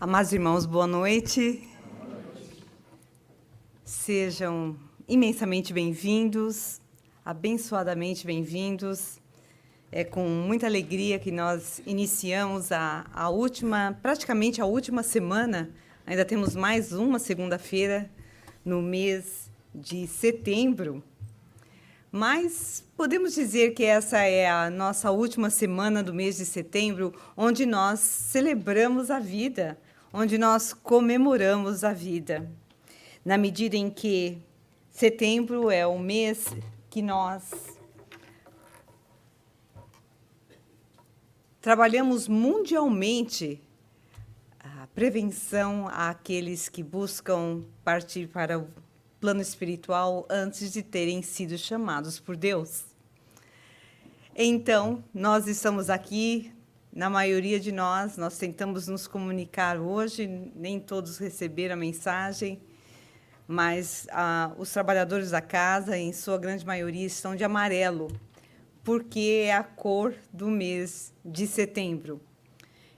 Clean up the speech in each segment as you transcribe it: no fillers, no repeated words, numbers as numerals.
Amados irmãos, boa noite. Sejam imensamente bem-vindos, abençoadamente bem-vindos. É com muita alegria que nós iniciamos praticamente a última semana. Ainda temos mais uma segunda-feira no mês de setembro. Mas podemos dizer que essa é a nossa última semana do mês de setembro, onde nós celebramos a vida, onde nós comemoramos a vida. Na medida em que setembro é o mês que nós trabalhamos mundialmente a prevenção àqueles que buscam partir para o plano espiritual antes de terem sido chamados por Deus. Então, nós estamos aqui, na maioria de nós tentamos nos comunicar hoje, nem todos receberam a mensagem, mas os trabalhadores da casa, em sua grande maioria, estão de amarelo, porque é a cor do mês de setembro.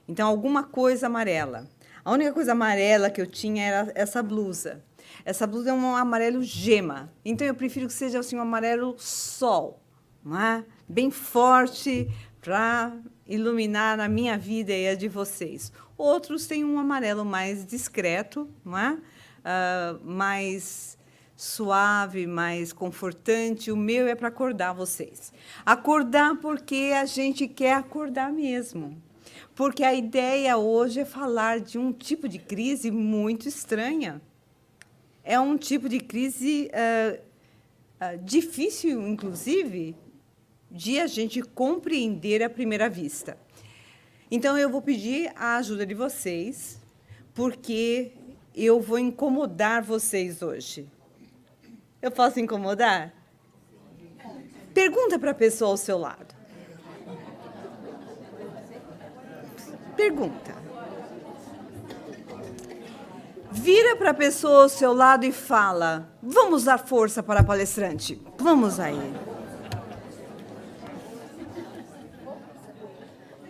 Então, alguma coisa amarela. A única coisa amarela que eu tinha era essa blusa. Essa blusa é um amarelo gema, então eu prefiro que seja assim, um amarelo sol, não é? Bem forte, para iluminar a minha vida e a de vocês. Outros têm um amarelo mais discreto, não é? Mais suave, mais confortante. O meu é para acordar vocês. Acordar porque a gente quer acordar mesmo. Porque a ideia hoje é falar de um tipo de crise muito estranha. É um tipo de crise difícil, inclusive, de a gente compreender à primeira vista. Então, eu vou pedir a ajuda de vocês, porque eu vou incomodar vocês hoje. Eu posso incomodar? Pergunta para a pessoa ao seu lado. Pergunta. Vira para a pessoa ao seu lado e fala: vamos dar força para a palestrante. Vamos aí.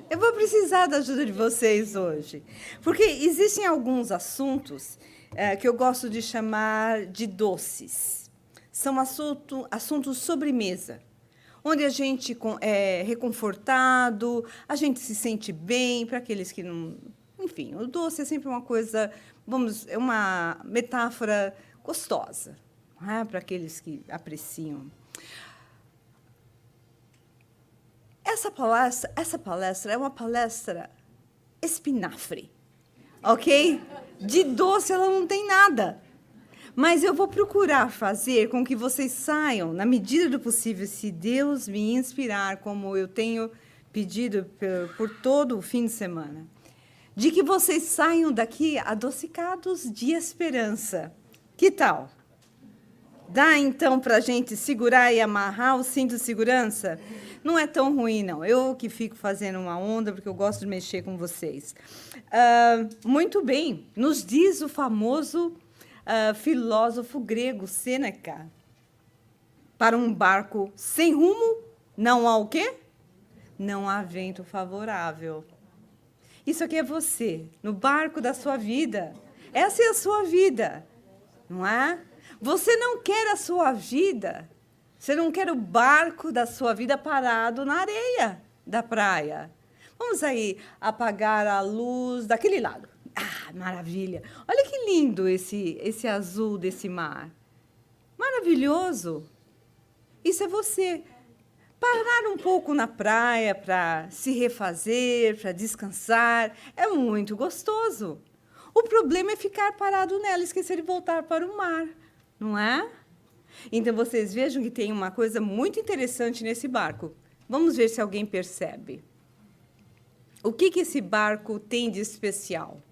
Eu vou precisar da ajuda de vocês hoje, porque existem alguns assuntos que eu gosto de chamar de doces. São assuntos sobremesa, onde a gente é reconfortado, a gente se sente bem, para aqueles que não... Enfim, o doce é sempre uma coisa... é uma metáfora gostosa, não é? Para aqueles que apreciam. Essa palestra é uma palestra espinafre, ok? De doce ela não tem nada. Mas eu vou procurar fazer com que vocês saiam, na medida do possível, se Deus me inspirar, como eu tenho pedido por todo o fim de semana, de que vocês saiam daqui adocicados de esperança. Que tal? Dá, então, para a gente segurar e amarrar o cinto de segurança? Não é tão ruim, não. Eu que fico fazendo uma onda, porque eu gosto de mexer com vocês. Muito bem. Nos diz o famoso filósofo grego, Sêneca, para um barco sem rumo, não há o quê? Não há vento favorável. Isso aqui é você, no barco da sua vida. Essa é a sua vida, não é? Você não quer a sua vida, você não quer o barco da sua vida parado na areia da praia. Vamos aí apagar a luz daquele lado. Ah, maravilha! Olha que lindo esse azul desse mar. Maravilhoso! Isso é você. Parar um pouco na praia para se refazer, para descansar, é muito gostoso. O problema é ficar parado nela, esquecer de voltar para o mar, não é? Então, vocês vejam que tem uma coisa muito interessante nesse barco. Vamos ver se alguém percebe. O que esse barco tem de especial?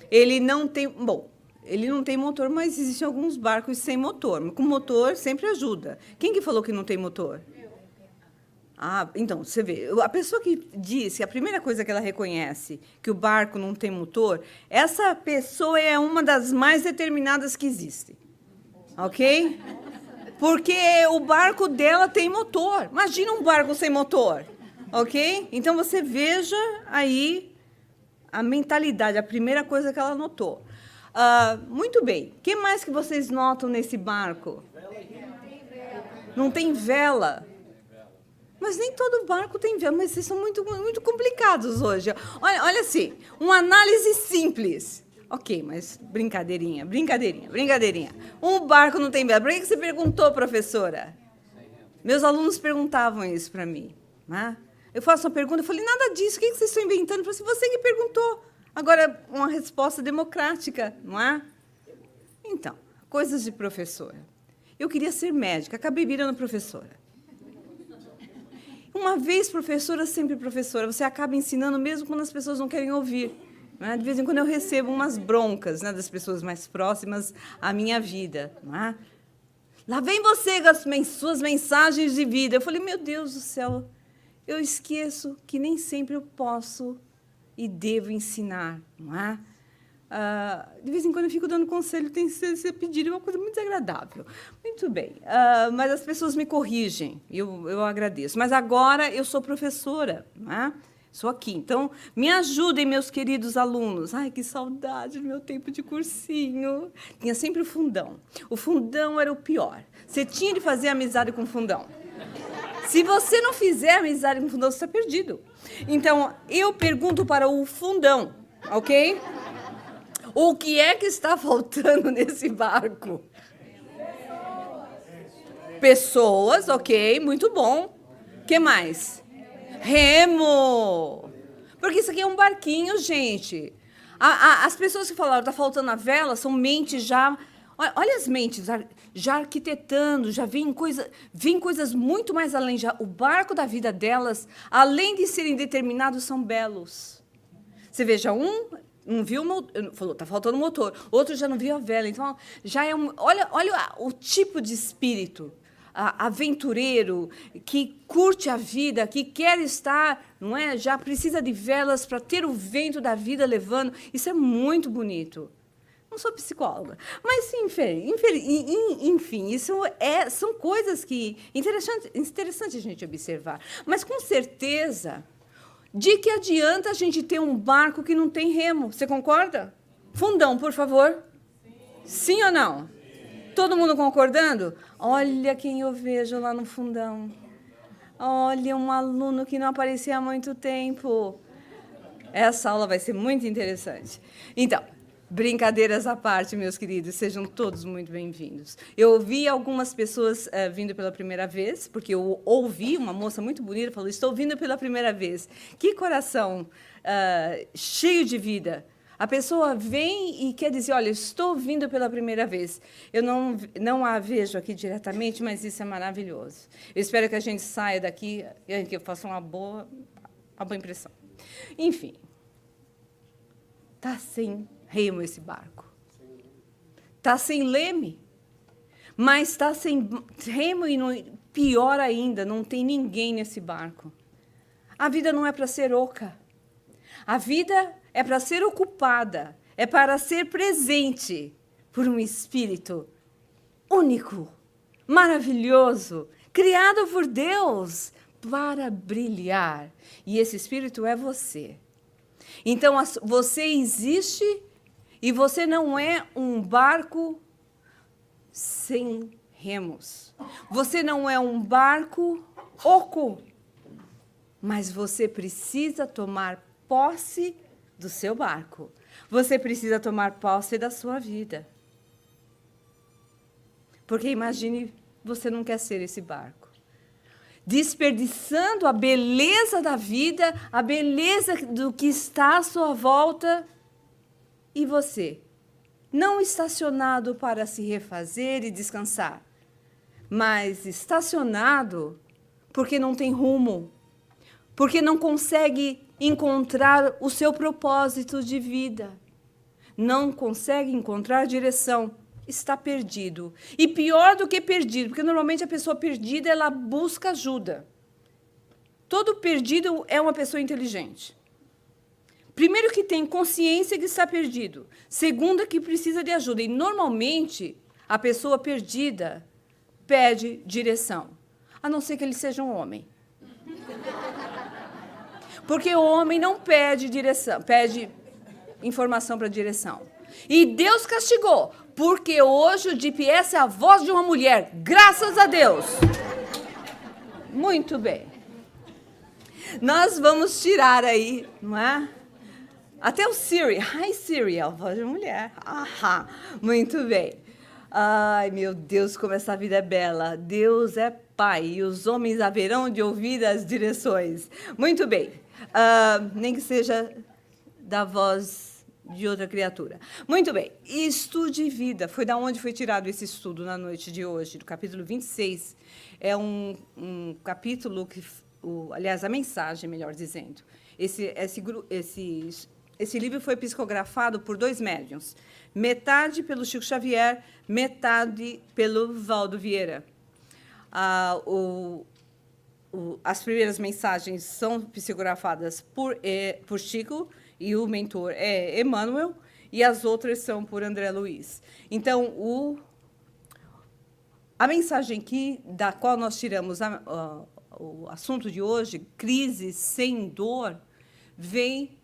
Ele não tem... Bom, ele não tem motor, mas existem alguns barcos sem motor. Com motor sempre ajuda. Quem que falou que não tem motor? Ah, então, você vê. A pessoa que disse, a primeira coisa que ela reconhece, que o barco não tem motor, essa pessoa é uma das mais determinadas que existe. Ok? Porque o barco dela tem motor. Imagina um barco sem motor. Ok? Então, você veja aí a mentalidade, a primeira coisa que ela notou. Muito bem. O que mais que vocês notam nesse barco? Não tem vela. Mas nem todo barco tem vela, mas vocês são muito, muito complicados hoje. Olha assim, uma análise simples. Ok, mas brincadeirinha. Um barco não tem vela. Por que você perguntou, professora? Meus alunos perguntavam isso para mim. Né? Eu faço uma pergunta, eu falei, nada disso, o que vocês estão inventando? Eu falei, você que perguntou. Agora, uma resposta democrática, não é? Então, coisas de professora. Eu queria ser médica, acabei virando professora. Uma vez professora, sempre professora. Você acaba ensinando mesmo quando as pessoas não querem ouvir. Né? De vez em quando eu recebo umas broncas, né, das pessoas mais próximas à minha vida. Não é? Lá vem você com as suas mensagens de vida. Eu falei, meu Deus do céu, eu esqueço que nem sempre eu posso e devo ensinar. Não é? De vez em quando eu fico dando conselho, tem que ser pedido, é uma coisa muito desagradável. Muito bem, mas as pessoas me corrigem, eu agradeço. Mas agora eu sou professora, né? Sou aqui. Então, me ajudem, meus queridos alunos. Ai, que saudade do meu tempo de cursinho. Tinha sempre o fundão. O fundão era o pior. Você tinha de fazer amizade com o fundão. Se você não fizer amizade com o fundão, você está perdido. Então, eu pergunto para o fundão, ok? O que é que está faltando nesse barco? Pessoas, ok, muito bom. O que mais? Remo! Porque isso aqui é um barquinho, gente. As pessoas que falaram, está faltando a vela, são mentes já... Olha as mentes, já arquitetando, já vêm coisas muito mais além. Já, o barco da vida delas, além de serem determinados, são belos. Você veja, não viu, falou, está faltando motor. Outro já não viu a vela. Então, já é olha o tipo de espírito aventureiro, que curte a vida, que quer estar, não é? Já precisa de velas para ter o vento da vida levando. Isso é muito bonito. Não sou psicóloga, mas, enfim, isso são coisas que interessante a gente observar. Mas, com certeza, de que adianta a gente ter um barco que não tem remo? Você concorda? Fundão, por favor. Sim ou não? Todo mundo concordando? Olha quem eu vejo lá no fundão. Olha, um aluno que não aparecia há muito tempo. Essa aula vai ser muito interessante. Então, brincadeiras à parte, meus queridos, sejam todos muito bem-vindos. Eu ouvi algumas pessoas vindo pela primeira vez, porque eu ouvi uma moça muito bonita, falou, estou vindo pela primeira vez. Que coração cheio de vida. A pessoa vem e quer dizer, olha, estou vindo pela primeira vez. Eu não a vejo aqui diretamente, mas isso é maravilhoso. Eu espero que a gente saia daqui e que eu faça uma boa impressão. Enfim, está sem remo esse barco. Está sem leme, mas está sem remo e, pior ainda, não tem ninguém nesse barco. A vida não é para ser oca. A vida é para ser ocupada, é para ser presente por um espírito único, maravilhoso, criado por Deus para brilhar. E esse espírito é você. Então, você existe e você não é um barco sem remos. Você não é um barco oco, mas você precisa tomar posse do seu barco. Você precisa tomar posse da sua vida. Porque imagine, você não quer ser esse barco. Desperdiçando a beleza da vida, a beleza do que está à sua volta, e você, não estacionado para se refazer e descansar, mas estacionado porque não tem rumo, porque não consegue encontrar o seu propósito de vida, não consegue encontrar direção, está perdido. E pior do que perdido, porque normalmente a pessoa perdida, ela busca ajuda. Todo perdido é uma pessoa inteligente. Primeiro, que tem consciência que está perdido. Segundo, que precisa de ajuda. E, normalmente, a pessoa perdida pede direção, a não ser que ele seja um homem. Porque o homem não pede direção, pede informação para a direção. E Deus castigou, porque hoje o GPS é a voz de uma mulher. Graças a Deus. Muito bem. Nós vamos tirar aí, não é? Até o Siri. Hi, Siri, é a voz de uma mulher. Ahá. Muito bem. Ai, meu Deus, como essa vida é bela. Deus é Pai e os homens haverão de ouvir as direções. Muito bem. Nem que seja da voz de outra criatura. Muito bem. Estude vida. Foi da onde foi tirado esse estudo na noite de hoje, do capítulo 26. É um capítulo que... aliás, a mensagem, melhor dizendo. Esse livro foi psicografado por 2 médiuns. Metade pelo Chico Xavier, metade pelo Valdo Vieira. As primeiras mensagens são psicografadas por Chico, e o mentor é Emmanuel, e as outras são por André Luiz. Então, a mensagem aqui, da qual nós tiramos o assunto de hoje, crise sem dor, vem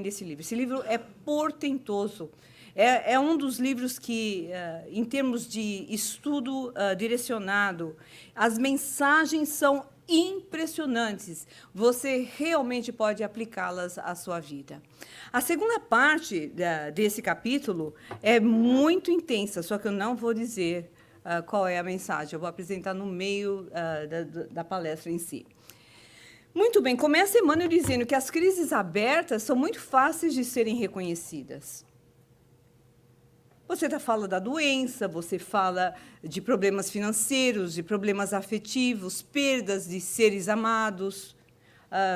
desse livro. Esse livro é portentoso. É um dos livros que, em termos de estudo direcionado, as mensagens são impressionantes. Você realmente pode aplicá-las à sua vida. A segunda parte desse capítulo é muito intensa, só que eu não vou dizer qual é a mensagem. Eu vou apresentar no meio da palestra em si. Muito bem, começa Emmanuel dizendo que as crises abertas são muito fáceis de serem reconhecidas. Você fala da doença, você fala de problemas financeiros, de problemas afetivos, perdas de seres amados,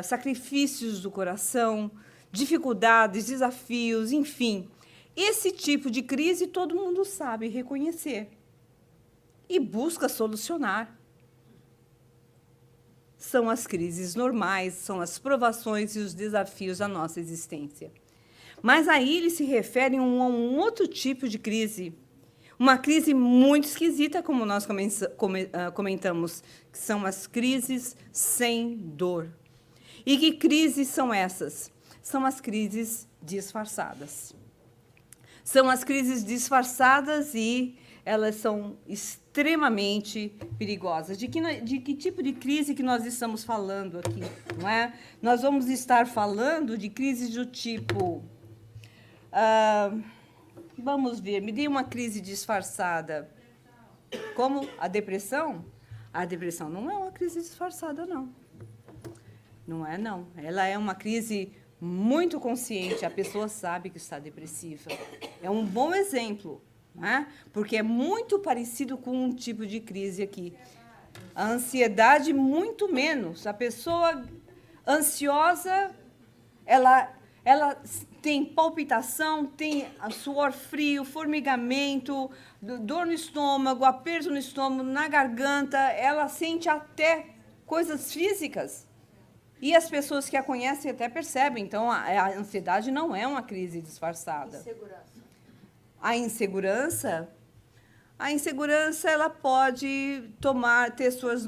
sacrifícios do coração, dificuldades, desafios, enfim. Esse tipo de crise todo mundo sabe reconhecer e busca solucionar. São as crises normais, são as provações e os desafios da nossa existência. Mas aí ele se refere a um outro tipo de crise, uma crise muito esquisita, como nós comentamos, que são as crises sem dor. E que crises são essas? São as crises disfarçadas. São as crises disfarçadas e elas são extremamente perigosas. De que tipo de crise que nós estamos falando aqui? Não é? Nós vamos estar falando de crises do tipo... vamos ver, me dê uma crise disfarçada. Como? A depressão? A depressão não é uma crise disfarçada, não. Não é, não. Ela é uma crise muito consciente. A pessoa sabe que está depressiva. É um bom exemplo, né? Porque é muito parecido com um tipo de crise aqui. A ansiedade, muito menos. A pessoa ansiosa, ela tem palpitação, tem suor frio, formigamento, dor no estômago, aperto no estômago, na garganta, ela sente até coisas físicas. E as pessoas que a conhecem até percebem. Então, a ansiedade não é uma crise disfarçada. A insegurança ela pode ter suas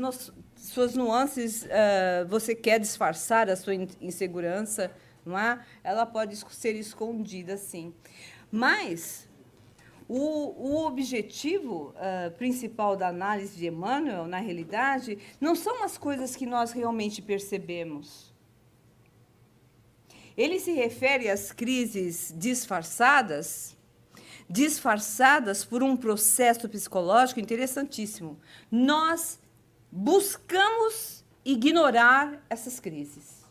nuances. Você quer disfarçar a sua insegurança, não é? Ela pode ser escondida, sim. Mas o objetivo principal da análise de Emmanuel, na realidade, não são as coisas que nós realmente percebemos. Ele se refere às crises disfarçadas por um processo psicológico interessantíssimo. Nós buscamos ignorar essas crises.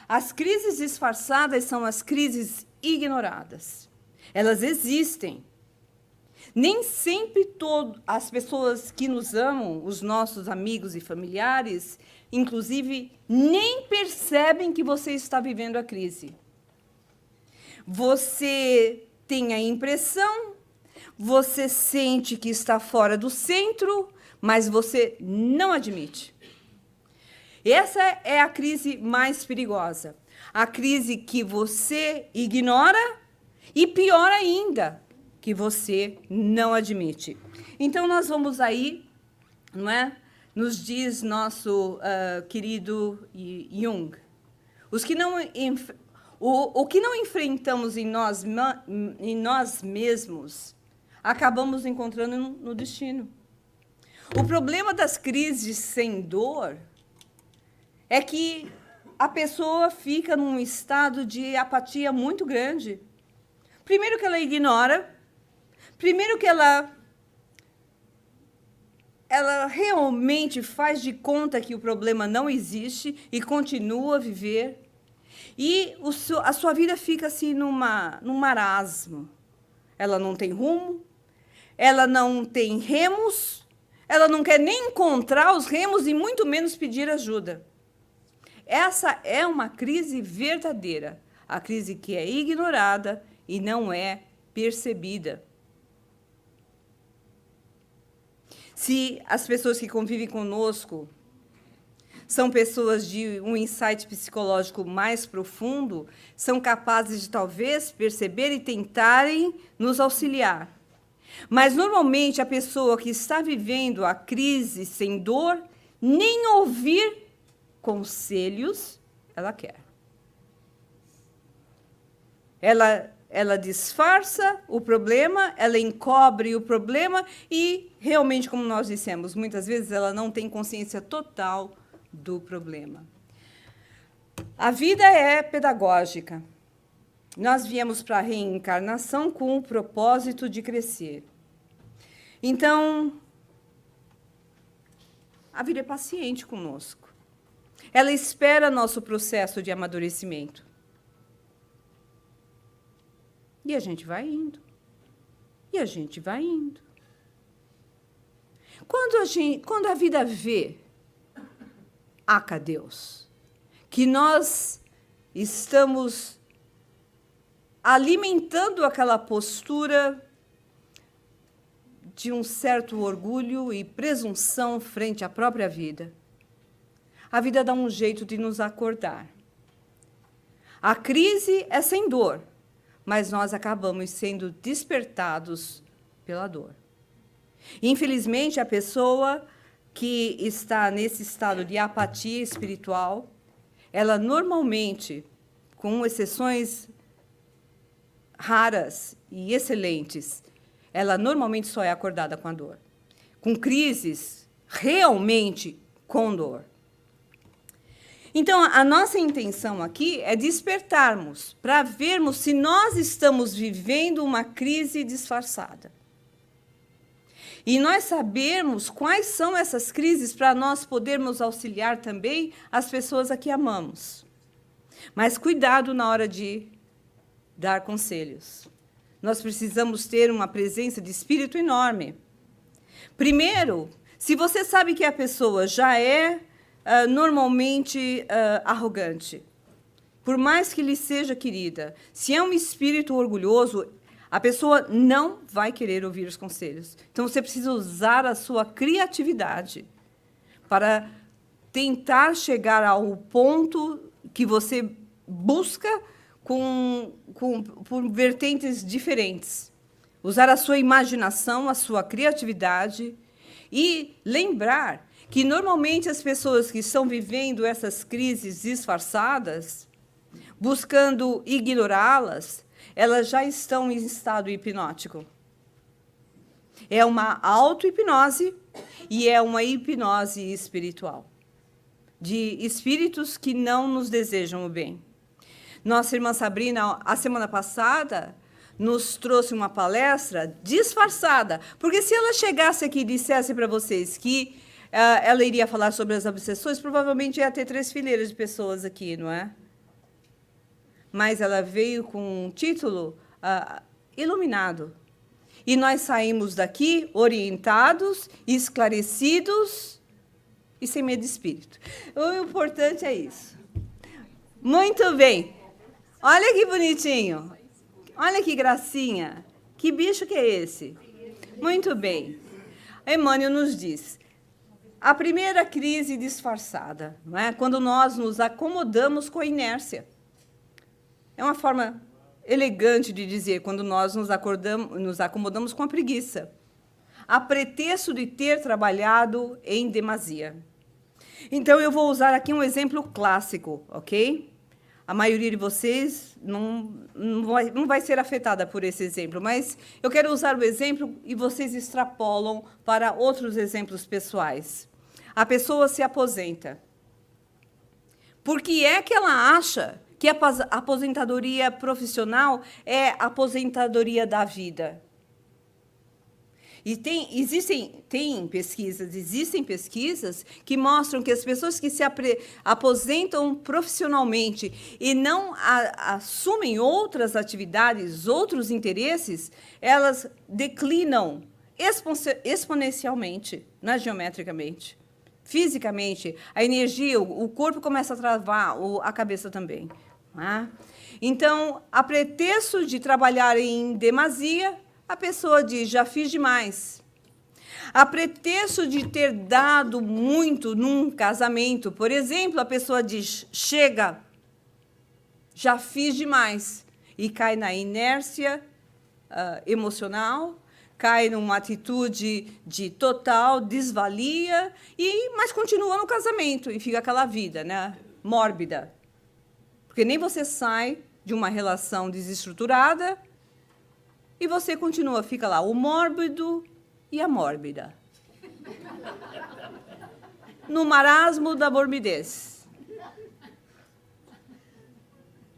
As crises disfarçadas são as crises ignoradas. Elas existem. Nem sempre as pessoas que nos amam, os nossos amigos e familiares, inclusive, nem percebem que você está vivendo a crise. Você tem a impressão, você sente que está fora do centro, mas você não admite. Essa é a crise mais perigosa. A crise que você ignora e, pior ainda, que você não admite. Então, nós vamos aí, não é? Nos diz nosso querido Jung, O que não enfrentamos em nós mesmos, acabamos encontrando no destino. O problema das crises sem dor é que a pessoa fica num estado de apatia muito grande. Primeiro que ela ignora, primeiro que ela realmente faz de conta que o problema não existe e continua a viver. E a sua vida fica assim num marasmo. Ela não tem rumo, ela não tem remos, ela não quer nem encontrar os remos e muito menos pedir ajuda. Essa é uma crise verdadeira, a crise que é ignorada e não é percebida. Se as pessoas que convivem conosco são pessoas de um insight psicológico mais profundo, são capazes de, talvez, perceber e tentarem nos auxiliar. Mas, normalmente, a pessoa que está vivendo a crise sem dor, nem ouvir conselhos ela quer. Ela disfarça o problema, ela encobre o problema e, realmente, como nós dissemos, muitas vezes ela não tem consciência total do problema. A vida é pedagógica. Nós viemos para a reencarnação com o propósito de crescer. Então, a vida é paciente conosco. Ela espera nosso processo de amadurecimento. E a gente vai indo. E a gente vai indo. Quando a vida vê, aca Deus, que nós estamos alimentando aquela postura de um certo orgulho e presunção frente à própria vida, a vida dá um jeito de nos acordar. A crise é sem dor, mas nós acabamos sendo despertados pela dor. Infelizmente, a pessoa que está nesse estado de apatia espiritual, ela normalmente, com exceções raras e excelentes, ela normalmente só é acordada com a dor. Com crises realmente com dor. Então, a nossa intenção aqui é despertarmos para vermos se nós estamos vivendo uma crise disfarçada. E nós sabermos quais são essas crises para nós podermos auxiliar também as pessoas a que amamos. Mas cuidado na hora de dar conselhos. Nós precisamos ter uma presença de espírito enorme. Primeiro, se você sabe que a pessoa já é normalmente arrogante, por mais que lhe seja querida, se é um espírito orgulhoso, a pessoa não vai querer ouvir os conselhos. Então, você precisa usar a sua criatividade para tentar chegar ao ponto que você busca por vertentes diferentes. Usar a sua imaginação, a sua criatividade e lembrar que, normalmente, as pessoas que estão vivendo essas crises disfarçadas, buscando ignorá-las, elas já estão em estado hipnótico. É uma auto-hipnose e é uma hipnose espiritual, de espíritos que não nos desejam o bem. Nossa irmã Sabrina, a semana passada, nos trouxe uma palestra disfarçada, porque se ela chegasse aqui e dissesse para vocês que ela iria falar sobre as obsessões, provavelmente ia ter 3 fileiras de pessoas aqui, não é? Mas ela veio com um título iluminado. E nós saímos daqui orientados, esclarecidos e sem medo de espírito. O importante é isso. Muito bem. Olha que bonitinho. Olha que gracinha. Que bicho que é esse? Muito bem. Emmanuel nos diz, a primeira crise disfarçada, não é? Quando nós nos acomodamos com a inércia. É uma forma elegante de dizer quando nós nos acomodamos com a preguiça, a pretexto de ter trabalhado em demasia. Então, eu vou usar aqui um exemplo clássico, ok? A maioria de vocês não vai ser afetada por esse exemplo, mas eu quero usar o exemplo e vocês extrapolam para outros exemplos pessoais. A pessoa se aposenta. Por que é que ela acha que a aposentadoria profissional é a aposentadoria da vida? E existem pesquisas que mostram que as pessoas que se aposentam profissionalmente e não assumem outras atividades, outros interesses, elas declinam exponencialmente, não é geometricamente. Fisicamente, a energia, o corpo começa a travar, a cabeça também. Né? Então, a pretexto de trabalhar em demasia, a pessoa diz, já fiz demais. A pretexto de ter dado muito num casamento, por exemplo, a pessoa diz, chega, já fiz demais. E cai na inércia emocional, cai numa atitude de total desvalia, mas continua no casamento e fica aquela vida, né, mórbida. Porque nem você sai de uma relação desestruturada e você continua, fica lá, o mórbido e a mórbida. No marasmo da morbidez.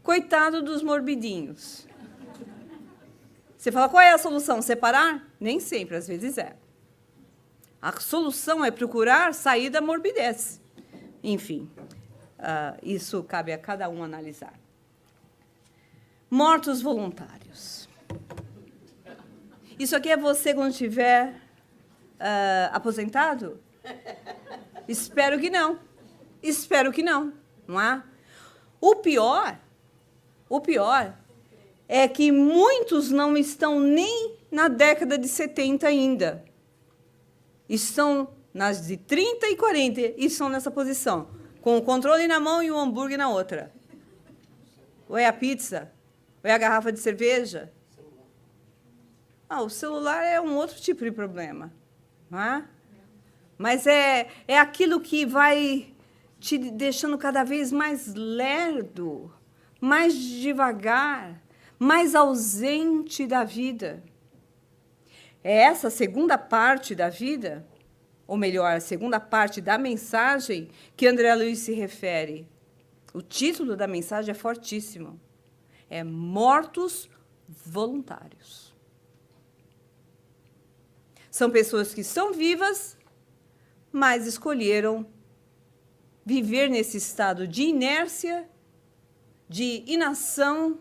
Coitado dos morbidinhos. Você fala, qual é a solução? Separar? Nem sempre, às vezes é. A solução é procurar sair da morbidez. Enfim, isso cabe a cada um analisar. Mortos voluntários. Isso aqui é você quando estiver aposentado? Espero que não. Espero que não, não é? O pior é que muitos não estão nem na década de 70 ainda. Estão nas de 30 e 40 e estão nessa posição, com o controle na mão e o hambúrguer na outra. Ou é a pizza, ou é a garrafa de cerveja. O celular é um outro tipo de problema. Não é? Mas é aquilo que vai te deixando cada vez mais lerdo, mais devagar, mais ausente da vida. É essa segunda parte da vida, ou melhor, a segunda parte da mensagem que André Luiz se refere. O título da mensagem é fortíssimo. É Mortos Voluntários. São pessoas que são vivas, mas escolheram viver nesse estado de inércia, de inação,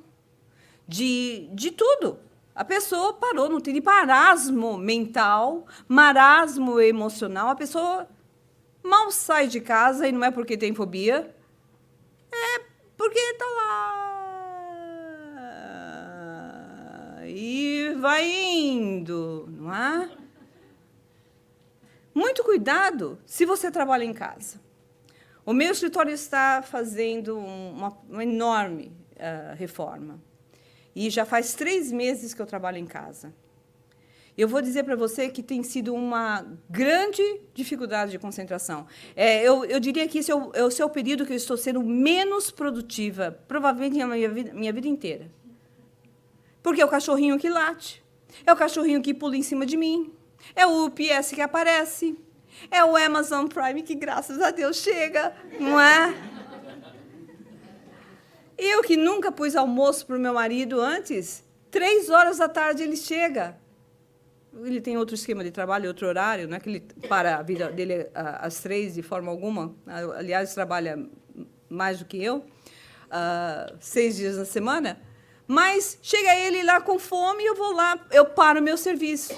de tudo. A pessoa parou, não tem marasmo mental, marasmo emocional. A pessoa mal sai de casa, e não é porque tem fobia, é porque está lá. E vai indo, não é? Muito cuidado se você trabalha em casa. O meu escritório está fazendo uma enorme reforma. E já faz 3 meses que eu trabalho em casa. Eu vou dizer para você que tem sido uma grande dificuldade de concentração. Eu diria que esse é o período que eu estou sendo menos produtiva, provavelmente na minha vida inteira. Porque é o cachorrinho que late, é o cachorrinho que pula em cima de mim, é o UPS que aparece, é o Amazon Prime que, graças a Deus, chega, não é? Eu que nunca pus almoço para o meu marido antes, 3 horas da tarde ele chega. Ele tem outro esquema de trabalho, outro horário, não é que ele para a vida dele às 3 de forma alguma. Aliás, trabalha mais do que eu, 6 dias na semana. Mas chega ele lá com fome e eu vou lá, eu paro o meu serviço.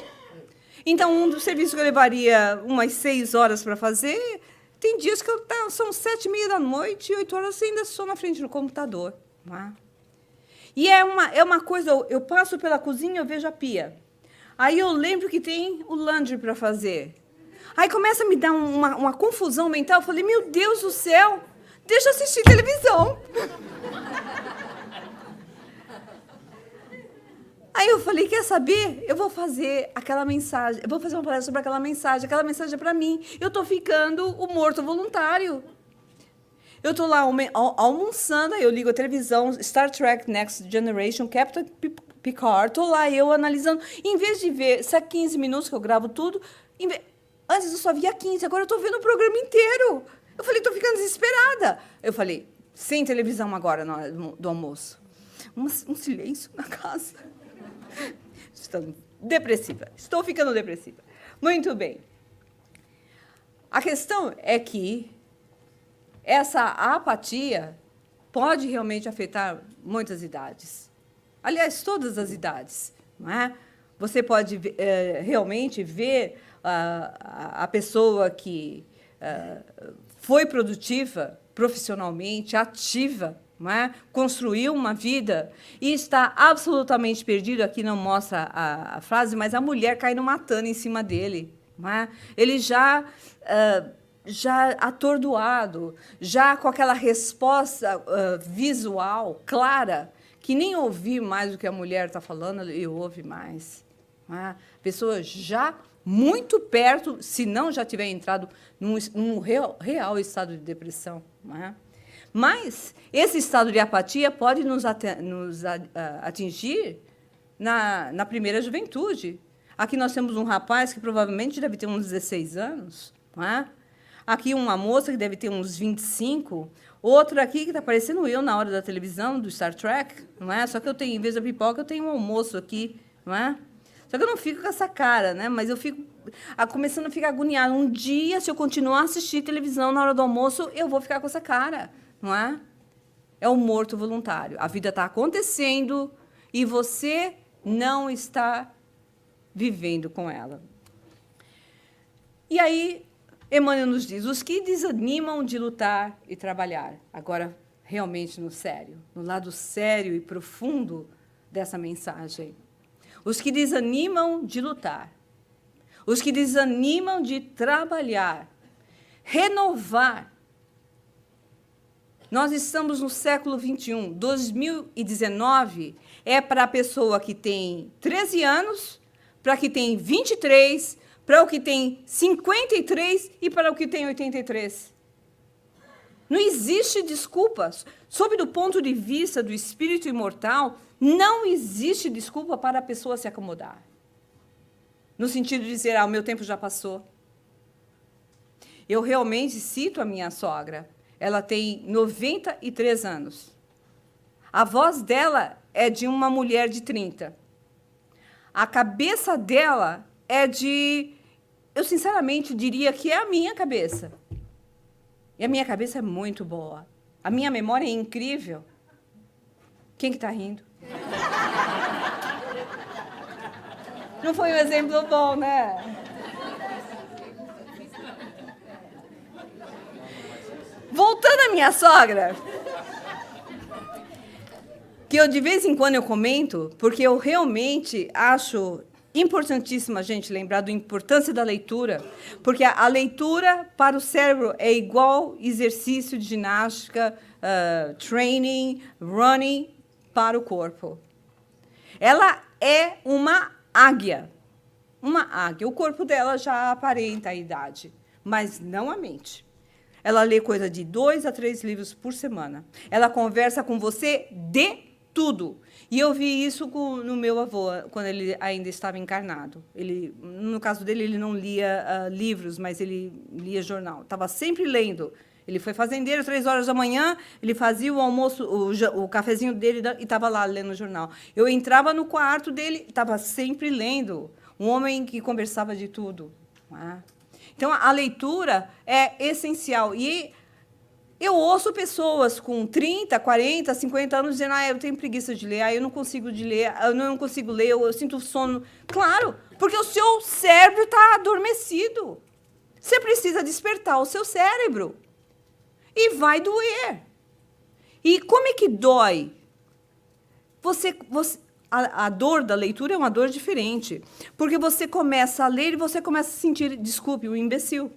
Então, um dos serviços que eu levaria umas 6 horas para fazer, tem dias que são 7h30 da noite, 8 horas eu ainda estou na frente do computador. Não é? E é uma coisa, eu passo pela cozinha, eu vejo a pia. Aí eu lembro que tem o laundry para fazer. Aí começa a me dar uma confusão mental. Eu falei, meu Deus do céu, deixa eu assistir televisão. Aí eu falei, quer saber? Eu vou fazer aquela mensagem, eu vou fazer uma palestra sobre aquela mensagem é para mim. Eu estou ficando o morto voluntário. Eu estou lá almoçando, eu ligo a televisão, Star Trek Next Generation, Captain Picard, estou lá eu analisando. Em vez de ver, sabe 15 minutos que eu gravo tudo, antes eu só via 15, agora eu estou vendo o programa inteiro. Eu falei, estou ficando desesperada. Eu falei, sem televisão agora na hora do almoço. Um silêncio na casa. Estou depressiva. Estou ficando depressiva. Muito bem. A questão é que essa apatia pode realmente afetar muitas idades. Aliás, todas as idades. Não é? Você pode realmente ver a pessoa que foi produtiva profissionalmente, ativa, não é? Construiu uma vida e está absolutamente perdido. Aqui não mostra a frase, mas a mulher cai numa tana em cima dele. Não é? Ele já atordoado, já com aquela resposta visual clara, que nem ouvir mais o que a mulher está falando, ele ouve mais. Não é? A pessoa já muito perto, se não já tiver entrado num real estado de depressão. Não é? Mas esse estado de apatia pode nos atingir na primeira juventude. Aqui nós temos um rapaz que provavelmente deve ter uns 16 anos. Não é? Aqui uma moça que deve ter uns 25. Outro aqui que está parecendo eu na hora da televisão, do Star Trek. Não é? Só que eu tenho, em vez da pipoca, eu tenho um almoço aqui. Não é? Só que eu não fico com essa cara, né? Mas eu fico começando a ficar agoniada. Um dia, se eu continuar a assistir televisão na hora do almoço, eu vou ficar com essa cara. Não é? É o morto voluntário. A vida está acontecendo e você não está vivendo com ela. E aí, Emmanuel nos diz, os que desanimam de lutar e trabalhar. Agora, realmente no sério, no lado sério e profundo dessa mensagem. Os que desanimam de lutar, os que desanimam de trabalhar, renovar. Nós estamos no século XXI, 2019 é para a pessoa que tem 13 anos, para a que tem 23, para o que tem 53 e para o que tem 83. Não existe desculpas. Sob do ponto de vista do espírito imortal, não existe desculpa para a pessoa se acomodar. No sentido de dizer, o meu tempo já passou. Eu realmente cito a minha sogra. Ela tem 93 anos. A voz dela é de uma mulher de 30. A cabeça dela é de... Eu, sinceramente, diria que é a minha cabeça. E a minha cabeça é muito boa. A minha memória é incrível. Quem que está rindo? Não foi um exemplo bom, né? Voltando à minha sogra, que eu de vez em quando eu comento, porque eu realmente acho importantíssimo a gente lembrar da importância da leitura, porque a leitura para o cérebro é igual exercício de ginástica, training, running para o corpo. Ela é uma águia. Uma águia. O corpo dela já aparenta a idade, mas não a mente. Ela lê coisa de 2 a 3 livros por semana. Ela conversa com você de tudo. E eu vi isso no meu avô, quando ele ainda estava encarnado. No caso dele, ele não lia livros, mas ele lia jornal. Estava sempre lendo. Ele foi fazendeiro, 3 horas da manhã, ele fazia o almoço, o cafezinho dele e estava lá lendo o jornal. Eu entrava no quarto dele, estava sempre lendo. Um homem que conversava de tudo. Então, a leitura é essencial. E eu ouço pessoas com 30, 40, 50 anos dizendo eu tenho preguiça de ler, eu não consigo ler, eu sinto sono. Claro, porque o seu cérebro está adormecido. Você precisa despertar o seu cérebro. E vai doer. E como é que dói? A dor da leitura é uma dor diferente, porque você começa a ler e você começa a sentir, desculpe, um imbecil.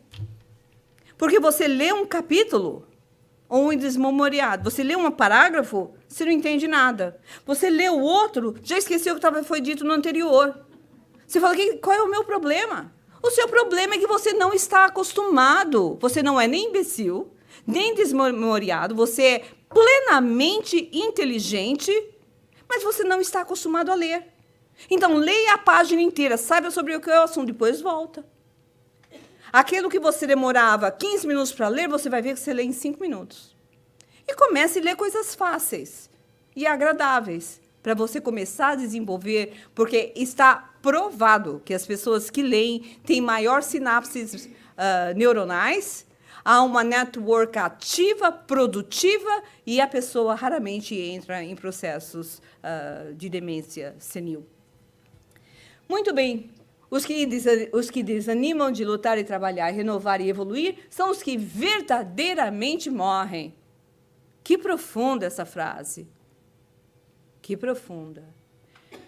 Porque você lê um capítulo, ou um desmemoriado, você lê um parágrafo, você não entende nada. Você lê o outro, já esqueceu o que foi dito no anterior. Você fala, qual é o meu problema? O seu problema é que você não está acostumado. Você não é nem imbecil, nem desmemoriado, você é plenamente inteligente, mas você não está acostumado a ler. Então, leia a página inteira, saiba sobre o que é o assunto, depois volta. Aquilo que você demorava 15 minutos para ler, você vai ver que você lê em 5 minutos. E comece a ler coisas fáceis e agradáveis, para você começar a desenvolver, porque está provado que as pessoas que leem têm maior sinapses neuronais, há uma network ativa, produtiva, e a pessoa raramente entra em processos de demência senil. Muito bem. Os que desanimam de lutar e trabalhar, renovar e evoluir, são os que verdadeiramente morrem. Que profunda essa frase. Que profunda.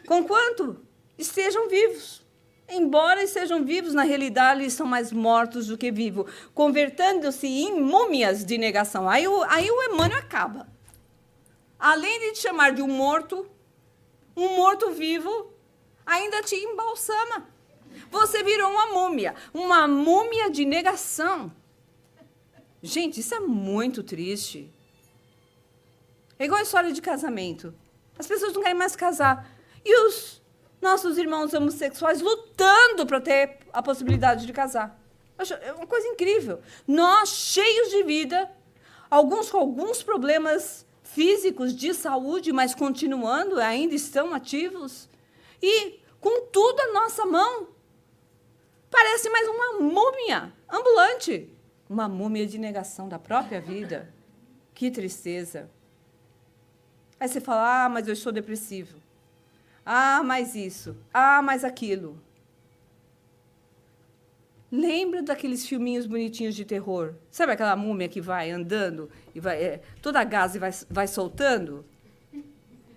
Conquanto estejam vivos. Embora estejam vivos, na realidade, eles são mais mortos do que vivos, convertendo-se em múmias de negação. Aí o Emmanuel acaba. Além de te chamar de um morto vivo, ainda te embalsama. Você virou uma múmia de negação. Gente, isso é muito triste. É igual a história de casamento. As pessoas não querem mais casar. E os nossos irmãos homossexuais lutando para ter a possibilidade de casar. É uma coisa incrível. Nós, cheios de vida, alguns com alguns problemas físicos de saúde, mas continuando, ainda estão ativos, e com tudo à nossa mão. Parece mais uma múmia ambulante. Uma múmia de negação da própria vida. Que tristeza. Aí você fala, mas eu estou depressivo. Mais isso. Mais aquilo. Lembra daqueles filminhos bonitinhos de terror? Sabe aquela múmia que vai andando, e toda a gás e vai soltando?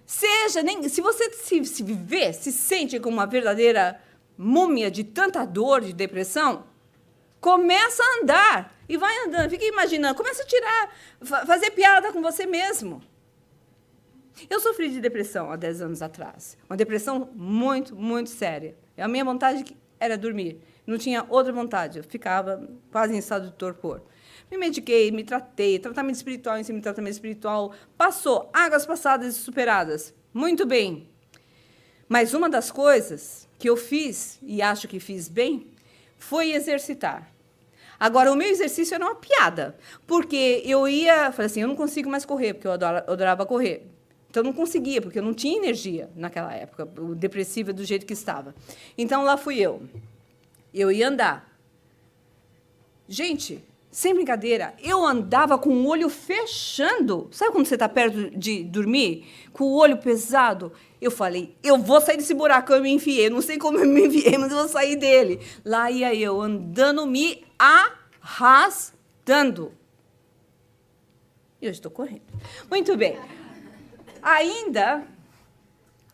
Se você se viver, se sente como uma verdadeira múmia de tanta dor, de depressão, começa a andar. E vai andando, fica imaginando, começa a tirar, fazer piada com você mesmo. Eu sofri de depressão há 10 anos atrás. Uma depressão muito, muito séria. A minha vontade era dormir. Não tinha outra vontade. Eu ficava quase em estado de torpor. Me mediquei, me tratei, tratamento espiritual em cima de tratamento espiritual. Passou, águas passadas e superadas. Muito bem. Mas uma das coisas que eu fiz, e acho que fiz bem, foi exercitar. Agora, o meu exercício era uma piada, porque falei assim, eu não consigo mais correr, porque eu adorava correr. Então, eu não conseguia, porque eu não tinha energia naquela época, depressiva do jeito que estava. Então, lá fui eu. Eu ia andar. Gente, sem brincadeira, eu andava com o olho fechando. Sabe quando você está perto de dormir? Com o olho pesado? Eu falei, eu vou sair desse buraco, eu me enfiei. Não sei como eu me enfiei, mas eu vou sair dele. Lá ia eu, andando, me arrastando. E eu estou correndo. Muito bem. Ainda,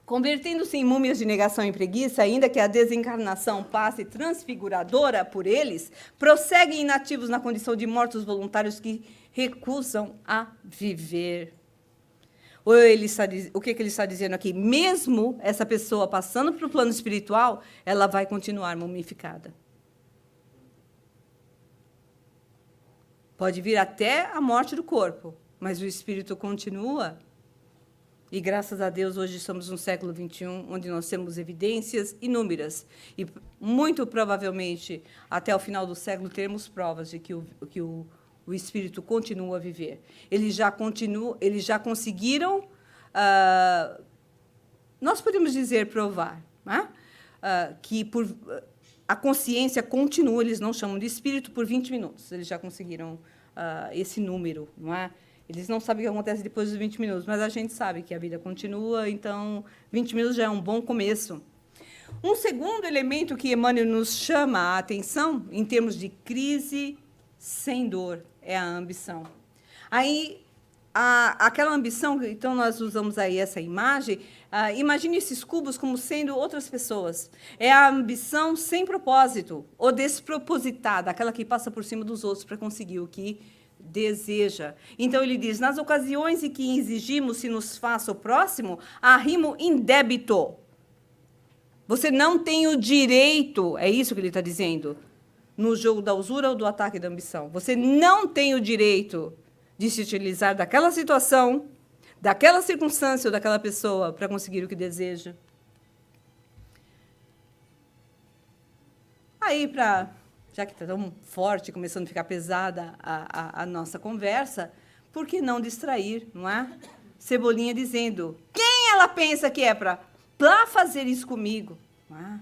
convertendo-se em múmias de negação e preguiça, ainda que a desencarnação passe transfiguradora por eles, prosseguem inativos na condição de mortos voluntários que recusam a viver. O que ele está dizendo aqui? Mesmo essa pessoa passando para o plano espiritual, ela vai continuar mumificada. Pode vir até a morte do corpo, mas o espírito continua. E, graças a Deus, hoje estamos no século XXI, onde nós temos evidências inúmeras. E, muito provavelmente, até o final do século, teremos provas de que o espírito continua a viver. Eles já conseguiram, nós podemos dizer, provar, né? Que a consciência continua, eles não chamam de espírito, por 20 minutos. Eles já conseguiram esse número, não é? Eles não sabem o que acontece depois dos 20 minutos, mas a gente sabe que a vida continua, então 20 minutos já é um bom começo. Um segundo elemento que Emmanuel nos chama a atenção, em termos de crise sem dor, é a ambição. Aí, aquela ambição, então nós usamos aí essa imagem, imagine esses cubos como sendo outras pessoas. É a ambição sem propósito, ou despropositada, aquela que passa por cima dos outros para conseguir o que deseja. Então, ele diz, nas ocasiões em que exigimos se nos faça o próximo, arrimo em débito. Você não tem o direito, é isso que ele está dizendo, no jogo da usura ou do ataque da ambição. Você não tem o direito de se utilizar daquela situação, daquela circunstância ou daquela pessoa para conseguir o que deseja. Aí, já que está tão forte, começando a ficar pesada a nossa conversa, por que não distrair, não é? Cebolinha dizendo, quem ela pensa que é para fazer isso comigo? Não é?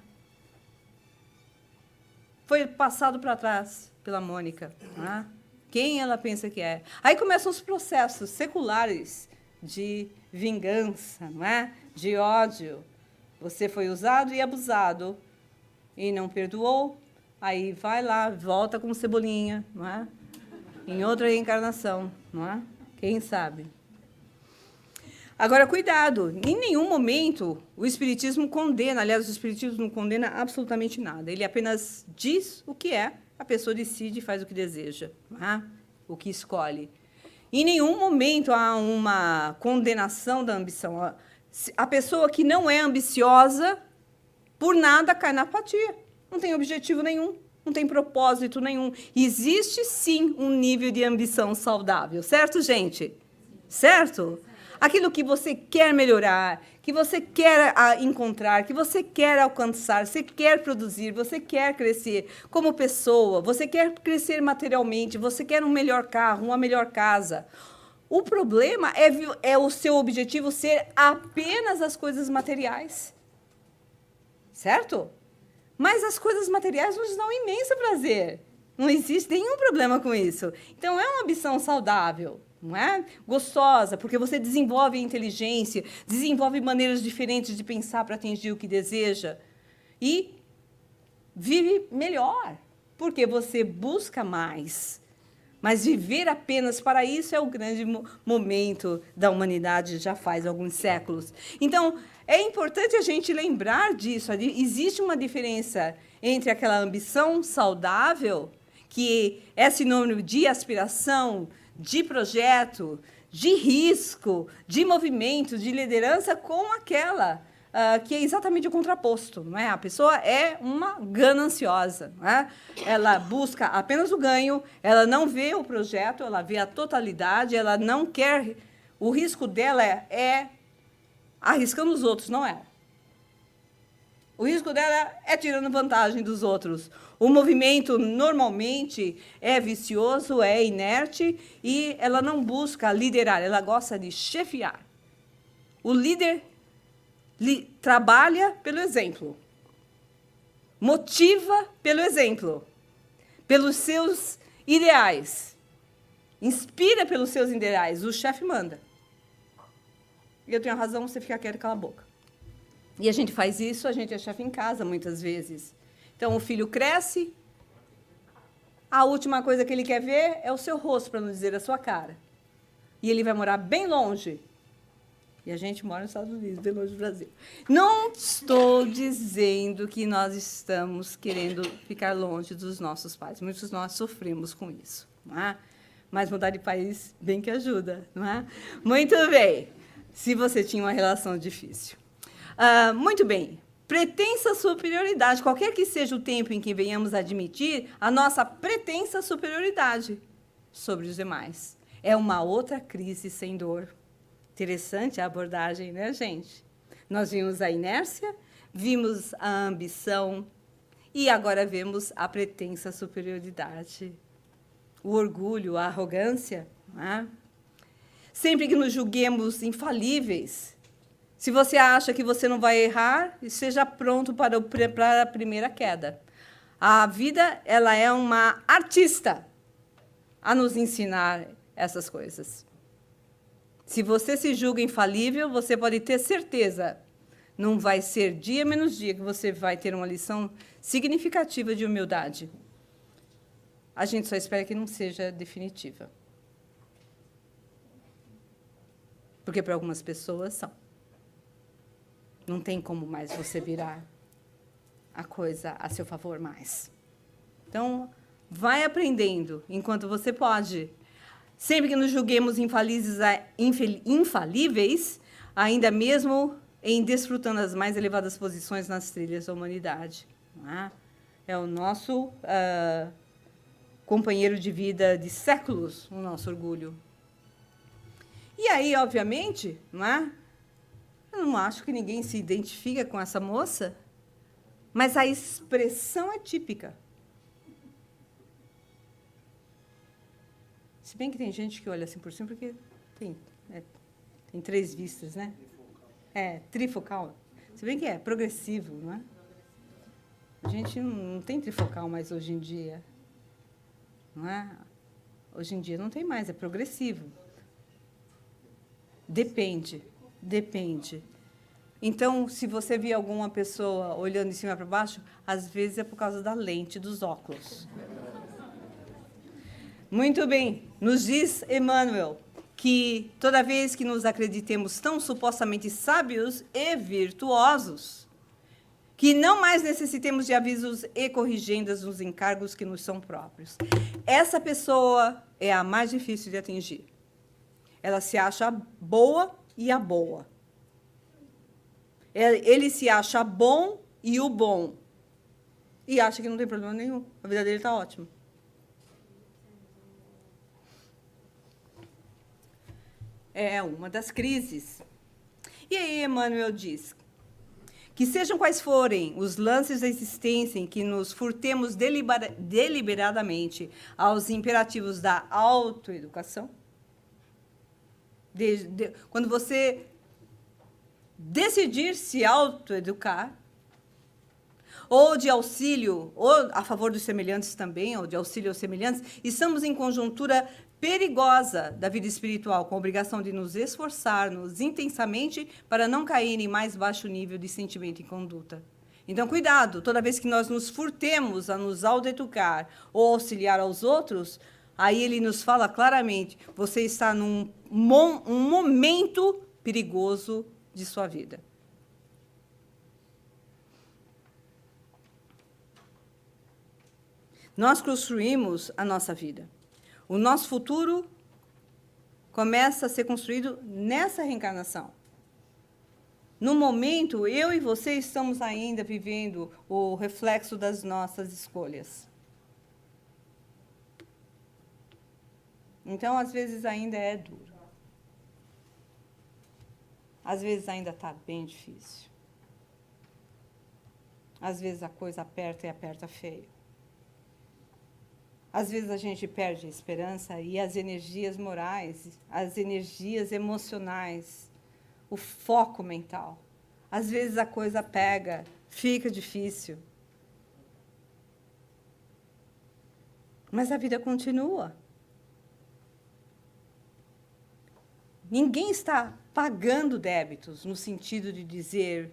Foi passado para trás pela Mônica. Não é? Quem ela pensa que é? Aí começam os processos seculares de vingança, não é? De ódio. Você foi usado e abusado e não perdoou, aí vai lá, volta como Cebolinha, não é? Em outra reencarnação, não é? Quem sabe? Agora, cuidado, em nenhum momento o Espiritismo condena, aliás, o Espiritismo não condena absolutamente nada, ele apenas diz o que é, a pessoa decide e faz o que deseja, não é? O que escolhe. Em nenhum momento há uma condenação da ambição. A pessoa que não é ambiciosa, por nada cai na apatia. Não tem objetivo nenhum, não tem propósito nenhum. Existe, sim, um nível de ambição saudável. Certo, gente? Certo? Aquilo que você quer melhorar, que você quer encontrar, que você quer alcançar, você quer produzir, você quer crescer como pessoa, você quer crescer materialmente, você quer um melhor carro, uma melhor casa. O problema é o seu objetivo ser apenas as coisas materiais. Certo? Mas as coisas materiais nos dão imenso prazer. Não existe nenhum problema com isso. Então, é uma ambição saudável, não é? Gostosa, porque você desenvolve a inteligência, desenvolve maneiras diferentes de pensar para atingir o que deseja e vive melhor, porque você busca mais. Mas viver apenas para isso é o grande momento da humanidade, já faz alguns séculos. Então, é importante a gente lembrar disso. Existe uma diferença entre aquela ambição saudável, que é sinônimo de aspiração, de projeto, de risco, de movimento, de liderança, com aquela que é exatamente o contraposto. Não é? A pessoa é uma gananciosa. Não é? Ela busca apenas o ganho, ela não vê o projeto, ela vê a totalidade, ela não quer... O risco dela é arriscando os outros, não é? O risco dela é tirando vantagem dos outros. O movimento, normalmente, é vicioso, é inerte, e ela não busca liderar, ela gosta de chefiar. O líder trabalha pelo exemplo, motiva pelo exemplo, pelos seus ideais, inspira pelos seus ideais. O chefe manda. E eu tenho razão, você fica quieto e cala a boca. E a gente faz isso, a gente é chefe em casa, muitas vezes. Então, o filho cresce, a última coisa que ele quer ver é o seu rosto, para não dizer a sua cara. E ele vai morar bem longe. E a gente mora nos Estados Unidos, bem longe do Brasil. Não estou dizendo que nós estamos querendo ficar longe dos nossos pais. Muitos de nós sofremos com isso. Não é? Mas mudar de país bem que ajuda. Não é? Muito bem. Se você tinha uma relação difícil. Muito bem. Pretensa superioridade, qualquer que seja o tempo em que venhamos admitir a nossa pretensa superioridade sobre os demais. É uma outra crise sem dor. Interessante a abordagem, né, gente? Nós vimos a inércia, vimos a ambição e agora vemos a pretensa superioridade. O orgulho, a arrogância. Não é? Sempre que nos julguemos infalíveis, se você acha que você não vai errar, esteja pronto para a primeira queda. A vida, ela é uma artista a nos ensinar essas coisas. Se você se julga infalível, você pode ter certeza, não vai ser dia menos dia que você vai ter uma lição significativa de humildade. A gente só espera que não seja definitiva. Porque para algumas pessoas são. Não tem como mais você virar a coisa a seu favor mais. Então, vai aprendendo enquanto você pode. Sempre que nos julguemos infalíveis, ainda mesmo em desfrutando as mais elevadas posições nas trilhas da humanidade. Não é? É o nosso companheiro de vida de séculos, o nosso orgulho. E aí, obviamente, não é? Eu não acho que ninguém se identifica com essa moça, mas a expressão é típica. Se bem que tem gente que olha assim por cima, porque tem 3 vistas, né? Trifocal. Se bem que é progressivo, não é? A gente não tem trifocal mais hoje em dia. Não é? Hoje em dia não tem mais, é progressivo. Depende. Então, se você vê alguma pessoa olhando de cima para baixo, às vezes é por causa da lente dos óculos. Muito bem. Nos diz Emmanuel que toda vez que nos acreditemos tão supostamente sábios e virtuosos, que não mais necessitemos de avisos e corrigendas nos encargos que nos são próprios. Essa pessoa é a mais difícil de atingir. Ela se acha boa e a boa. Ele se acha bom e o bom. E acha que não tem problema nenhum. A vida dele está ótima. É uma das crises. E aí Emmanuel diz que sejam quais forem os lances da existência em que nos furtemos deliberadamente aos imperativos da autoeducação, quando você decidir se autoeducar, ou de auxílio, ou a favor dos semelhantes também, ou de auxílio aos semelhantes, estamos em conjuntura perigosa da vida espiritual, com a obrigação de nos esforçar-nos intensamente para não cair em mais baixo nível de sentimento e conduta. Então, cuidado, toda vez que nós nos furtemos a nos autoeducar ou auxiliar aos outros, aí ele nos fala claramente, você está num um momento perigoso de sua vida. Nós construímos a nossa vida. O nosso futuro começa a ser construído nessa reencarnação. No momento, eu e você estamos ainda vivendo o reflexo das nossas escolhas. Então, às vezes, ainda é duro. Às vezes, ainda está bem difícil. Às vezes, a coisa aperta e aperta feio. Às vezes a gente perde a esperança e as energias morais, as energias emocionais, o foco mental. Às vezes a coisa pega, fica difícil. Mas a vida continua. Ninguém está pagando débitos no sentido de dizer,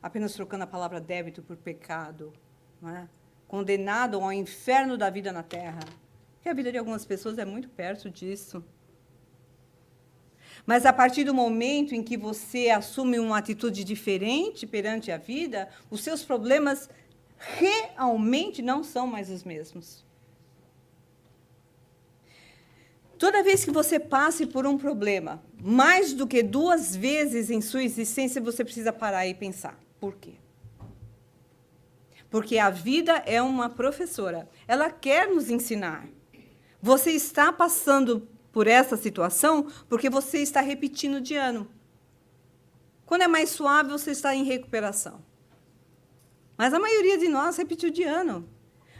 apenas trocando a palavra débito por pecado, não é? Condenado ao inferno da vida na Terra. Porque a vida de algumas pessoas é muito perto disso. Mas, a partir do momento em que você assume uma atitude diferente perante a vida, os seus problemas realmente não são mais os mesmos. Toda vez que você passe por um problema, mais do que 2 vezes em sua existência, você precisa parar e pensar. Por quê? Porque a vida é uma professora. Ela quer nos ensinar. Você está passando por essa situação porque você está repetindo de ano. Quando é mais suave, você está em recuperação. Mas a maioria de nós repetiu de ano.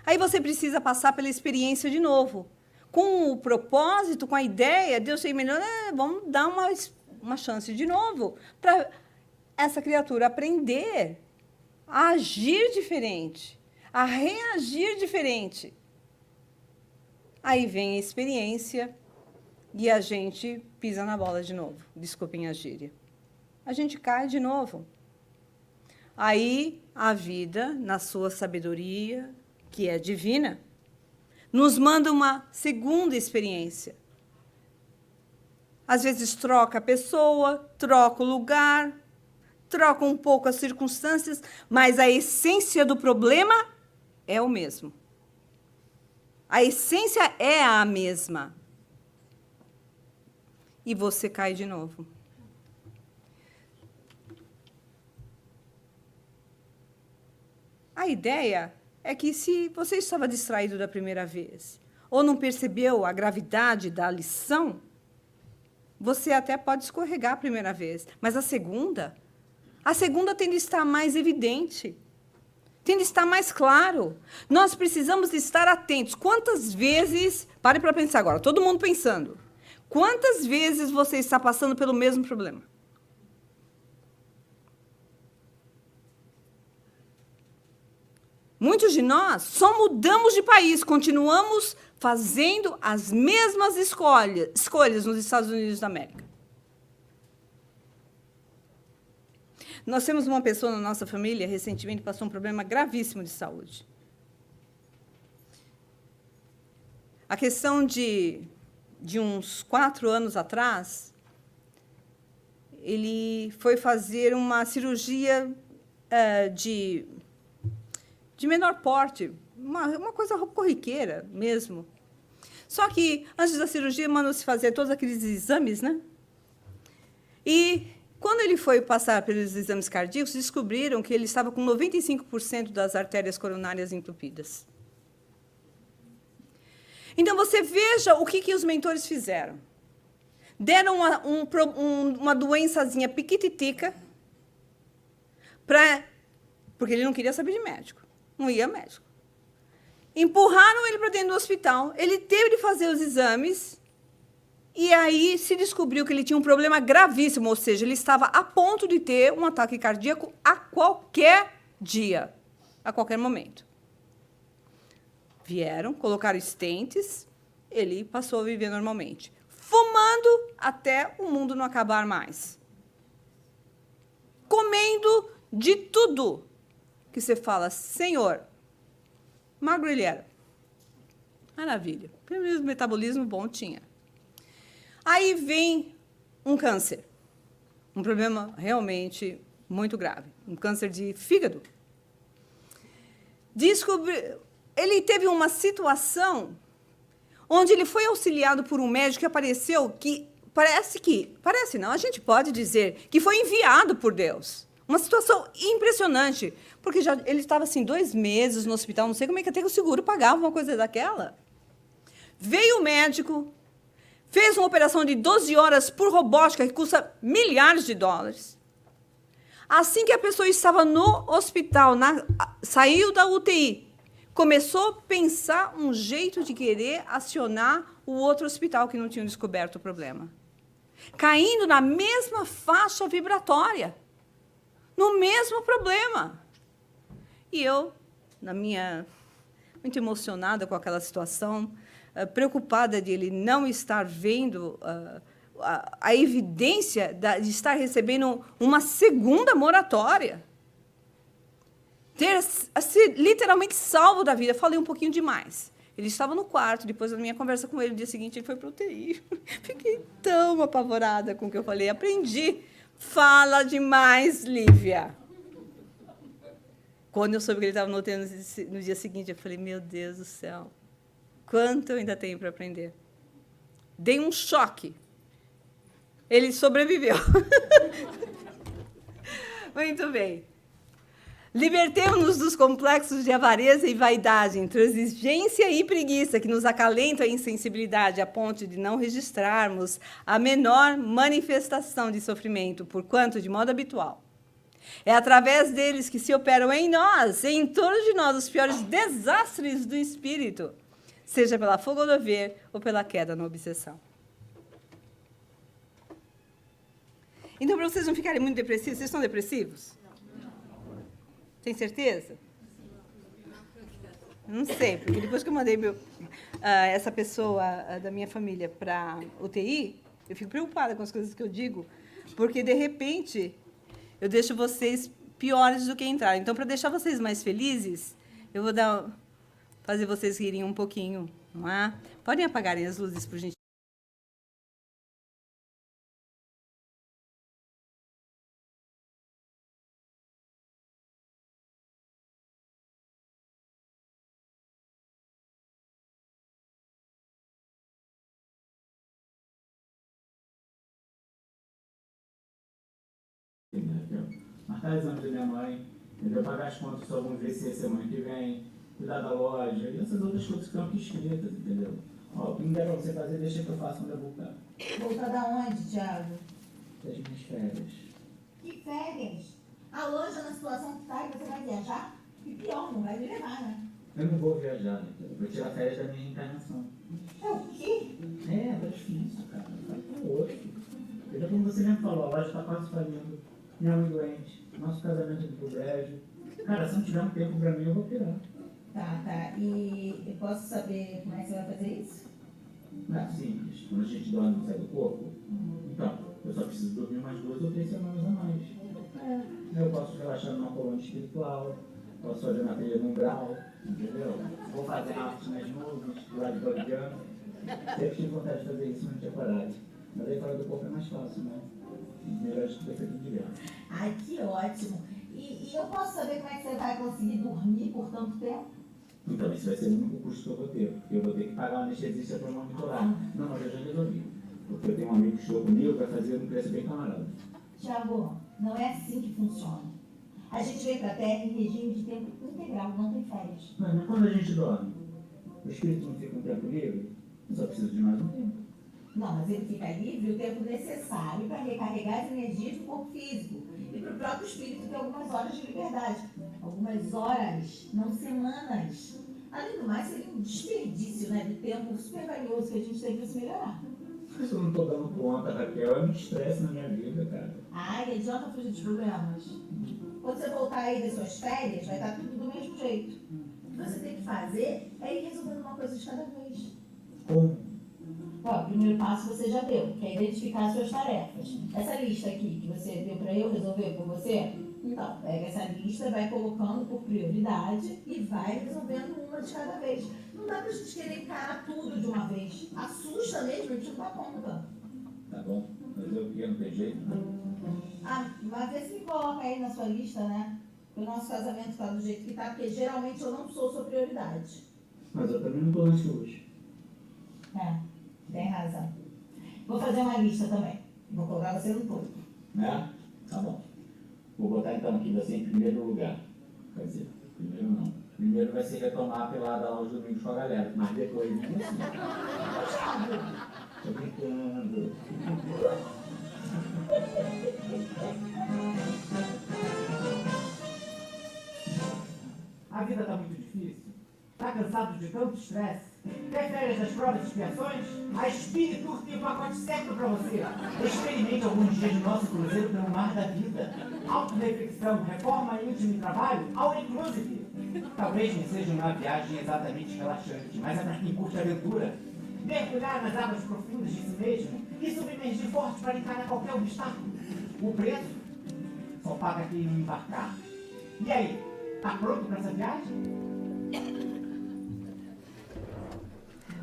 Aí você precisa passar pela experiência de novo. Com o propósito, com a ideia, Deus sei melhor, vamos dar uma chance de novo para essa criatura aprender a agir diferente, a reagir diferente. Aí vem a experiência e a gente pisa na bola de novo. Desculpem a gíria. A gente cai de novo. Aí a vida, na sua sabedoria, que é divina, nos manda uma segunda experiência. Às vezes troca a pessoa, troca o lugar, troca um pouco as circunstâncias, mas a essência do problema é o mesmo. A essência é a mesma. E você cai de novo. A ideia é que se você estava distraído da primeira vez, ou não percebeu a gravidade da lição, você até pode escorregar a primeira vez, mas a segunda tende a estar mais evidente, tende a estar mais claro. Nós precisamos estar atentos. Quantas vezes, pare para pensar agora, todo mundo pensando, quantas vezes você está passando pelo mesmo problema? Muitos de nós só mudamos de país, continuamos fazendo as mesmas escolhas nos Estados Unidos da América. Nós temos uma pessoa na nossa família, recentemente, que passou um problema gravíssimo de saúde. A questão de uns 4 anos atrás, ele foi fazer uma cirurgia de menor porte, uma coisa corriqueira mesmo. Só que, antes da cirurgia, mandou-se fazer todos aqueles exames, né? E, quando ele foi passar pelos exames cardíacos, descobriram que ele estava com 95% das artérias coronárias entupidas. Então, você veja o que os mentores fizeram. Deram uma doençazinha piquititica, porque ele não queria saber de médico. Não ia médico. Empurraram ele para dentro do hospital. Ele teve de fazer os exames. E aí se descobriu que ele tinha um problema gravíssimo. Ou seja, ele estava a ponto de ter um ataque cardíaco a qualquer dia, a qualquer momento. Vieram, colocaram estentes. Ele passou a viver normalmente. Fumando até o mundo não acabar mais. Comendo de tudo. Que você fala, Senhor, magro ele era. Maravilha. Primeiro metabolismo bom tinha. Aí vem um câncer. Um problema realmente muito grave. Um câncer de fígado. Ele teve uma situação onde ele foi auxiliado por um médico que apareceu que parece não, a gente pode dizer que foi enviado por Deus. Uma situação impressionante, porque ele estava assim 2 meses no hospital, não sei como é que até que o seguro pagava uma coisa daquela. Veio o médico, fez uma operação de 12 horas por robótica, que custa milhares de dólares. Assim que a pessoa estava no hospital, saiu da UTI, começou a pensar um jeito de querer acionar o outro hospital que não tinha descoberto o problema. Caindo na mesma faixa vibratória. No mesmo problema. E eu, muito emocionada com aquela situação, preocupada de ele não estar vendo a evidência de estar recebendo uma segunda moratória. Ter literalmente salvo da vida. Falei um pouquinho demais. Ele estava no quarto, depois da minha conversa com ele, no dia seguinte ele foi para o UTI. Fiquei tão apavorada com o que eu falei. Aprendi. Fala demais, Lívia. Quando eu soube que ele estava no UTI no dia seguinte, eu falei, meu Deus do céu, quanto eu ainda tenho para aprender. Dei um choque. Ele sobreviveu. Muito bem. Libertemos-nos dos complexos de avareza e vaidade, intransigência e preguiça, que nos acalentam a insensibilidade, a ponto de não registrarmos a menor manifestação de sofrimento, porquanto, de modo habitual, é através deles que se operam em nós, em torno de nós, os piores desastres do espírito, seja pela fuga do ver ou pela queda na obsessão. Então, para vocês não ficarem muito depressivos, vocês estão depressivos? Tem certeza? Não sei, porque depois que eu mandei essa pessoa da minha família para a UTI, eu fico preocupada com as coisas que eu digo, porque, de repente, eu deixo vocês piores do que entraram. Então, para deixar vocês mais felizes, eu vou fazer vocês rirem um pouquinho, não é? Podem apagarem as luzes, por gentileza. Aqui, ó. Na casa da minha mãe, Entendeu? Pagar as contas só vão vencer semana que vem, cuidar da loja e essas outras coisas que estão aqui escritas, entendeu? Ó, o que não der pra você fazer, deixa que eu faço quando eu voltar. Voltar da onde, Thiago? Das minhas férias. Que férias? A loja na situação que tá e você vai viajar? E pior, não vai me levar, né? Eu não vou viajar, entendeu? Vou tirar férias da minha reencarnação. É o quê? Tá difícil, cara. Tá outro. Veja como você mesmo falou, a loja tá quase falindo. Minha mãe doente, nosso casamento indo pro brejo. Cara, se não tiver um tempo pra mim, eu vou tirar. Tá. E eu posso saber como é que você vai fazer isso? Não é simples. Quando a gente dorme e sai do corpo, então, eu só preciso dormir umas 2 ou 3 semanas a mais. Eu posso relaxar numa colônia espiritual, posso fazer uma trilha no umbral, entendeu? Vou fazer arte nas nuvens, do lado de Guardiano. Sempre tive vontade de fazer isso, mas não tinha coragem. Mas aí fora do corpo é mais fácil, né? Melhor de tudo é feito de dentro. Ai, que ótimo. E eu posso saber como é que você vai conseguir dormir por tanto tempo? Então, isso vai ser o único custo que eu vou ter, porque eu vou ter que pagar o anestesista para monitorar. Não, mas eu já resolvi. Porque eu tenho um amigo que estudou comigo, vai fazer um preço bem camarada. Tiago, não é assim que funciona. A gente vem pra Terra em regime de tempo integral, não tem férias. Mas quando a gente dorme, o espírito não fica um tempo livre? Eu só preciso de mais um tempo. Não, mas ele fica livre o tempo necessário para recarregar as energias do corpo físico e para o próprio espírito ter algumas horas de liberdade. Algumas horas, não semanas. Além do mais, seria um desperdício, né, de tempo super valioso que a gente tem para se melhorar. Mas eu não estou dando conta, Raquel, é um estresse na minha vida, cara. Ai, adianta fugir dos problemas. Quando você voltar aí das suas férias, vai estar tudo do mesmo jeito. O que você tem que fazer é ir resolvendo uma coisa de cada vez. Como? Ó, o primeiro passo você já deu, que é identificar as suas tarefas. Essa lista aqui que você deu para eu resolver por você, então, pega essa lista, vai colocando por prioridade e vai resolvendo uma de cada vez. Não dá pra gente querer encarar tudo de uma vez. Assusta mesmo, a gente não dá conta. Tá bom, mas eu não tem jeito, né? Ah, mas vê se me coloca aí na sua lista, né? Que o nosso casamento tá do jeito que tá, porque geralmente eu não sou sua prioridade. Mas eu também não estou nas suas. É, tem razão. Vou fazer uma lista também. Vou colocar você no topo. Né? Tá bom. Vou botar então aqui você em primeiro lugar. Quer dizer, primeiro não. Primeiro vai ser retomar a pelada lá os domingos com a galera, mas depois nem assim. Tô brincando. A vida tá muito difícil? Tá cansado de tanto estresse? Quer férias das provas e expiações? A Espírito tem o pacote certo pra você. Experimente alguns dias do nosso cruzeiro pelo mar da vida. Autoreflexão, reforma íntima e trabalho, all inclusive. Talvez não seja uma viagem exatamente relaxante, mas é pra quem curte aventura. Mergulhar nas águas profundas de si mesmo e submergir forte para encarar qualquer obstáculo. O preço só paga quem não embarcar. E aí, tá pronto pra essa viagem?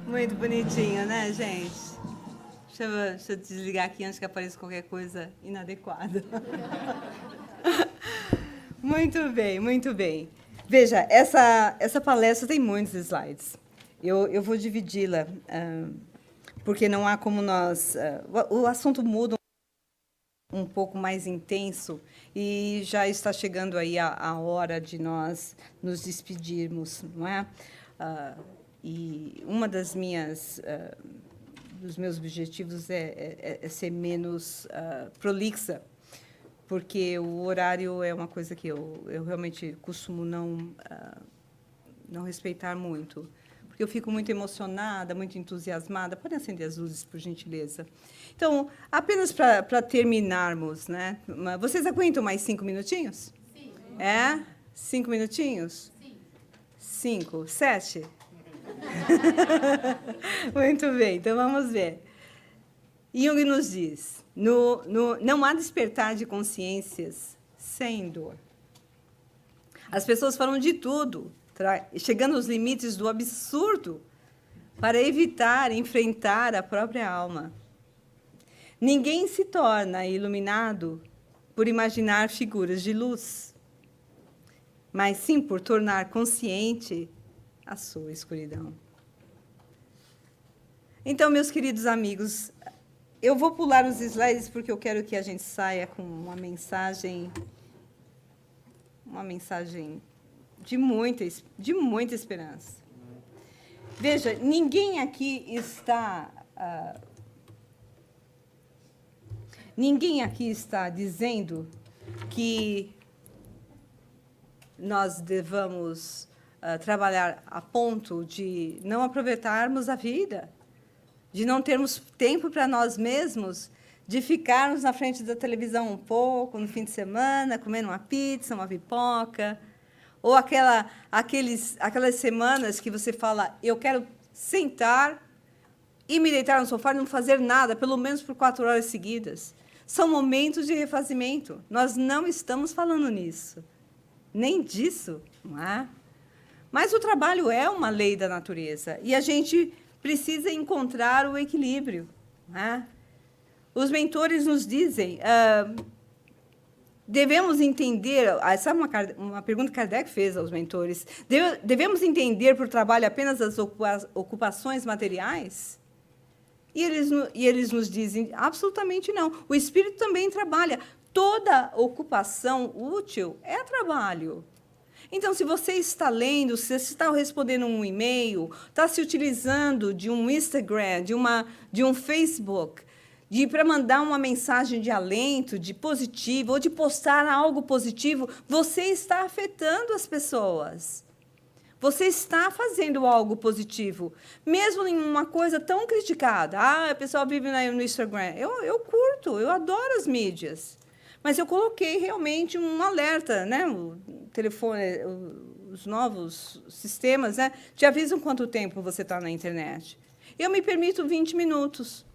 Muito bonitinho, né, gente? Deixa eu desligar aqui antes que apareça qualquer coisa inadequada. Muito bem, muito bem. Veja, essa palestra tem muitos slides. Eu vou dividi-la, porque não há como nós... o assunto muda um pouco mais intenso e já está chegando aí a hora de nós nos despedirmos, não é? E uma dos meus objetivos é ser menos prolixa, porque o horário é uma coisa que eu realmente costumo não respeitar muito, porque eu fico muito emocionada, muito entusiasmada. Podem acender as luzes, por gentileza. Então, apenas para terminarmos, né? Vocês aguentam mais 5 minutinhos? Sim. É? 5 minutinhos? Sim. 5, 7? Muito bem, então vamos ver. Jung nos diz, não há despertar de consciências sem dor. As pessoas falam de tudo, chegando aos limites do absurdo, para evitar enfrentar a própria alma. Ninguém se torna iluminado por imaginar figuras de luz, mas sim por tornar consciente a sua escuridão. Então, meus queridos amigos, eu vou pular os slides porque eu quero que a gente saia com uma mensagem uma mensagem de muita esperança. Veja, ninguém aqui está dizendo que nós devamos trabalhar a ponto de não aproveitarmos a vida, de não termos tempo para nós mesmos, de ficarmos na frente da televisão um pouco, no fim de semana, comendo uma pizza, uma pipoca, ou aquelas semanas que você fala, eu quero sentar e me deitar no sofá e não fazer nada, pelo menos por 4 horas seguidas. São momentos de refazimento. Nós não estamos falando nisso, nem disso, não é? Mas o trabalho é uma lei da natureza, e a gente precisa encontrar o equilíbrio, não é? Os mentores nos dizem, devemos entender, essa é uma pergunta que Kardec fez aos mentores, devemos entender por trabalho apenas as ocupações materiais? E eles nos dizem, absolutamente não. O espírito também trabalha. Toda ocupação útil é trabalho. Então, se você está lendo, se você está respondendo um e-mail, está se utilizando de um Instagram, de um Facebook, para mandar uma mensagem de alento, de positivo, ou de postar algo positivo, você está afetando as pessoas. Você está fazendo algo positivo, mesmo em uma coisa tão criticada. O pessoal vive no Instagram. Eu curto, eu adoro as mídias. Mas eu coloquei realmente um alerta, né? O telefone, os novos sistemas, né, te avisam quanto tempo você está na internet. Eu me permito 20 minutos.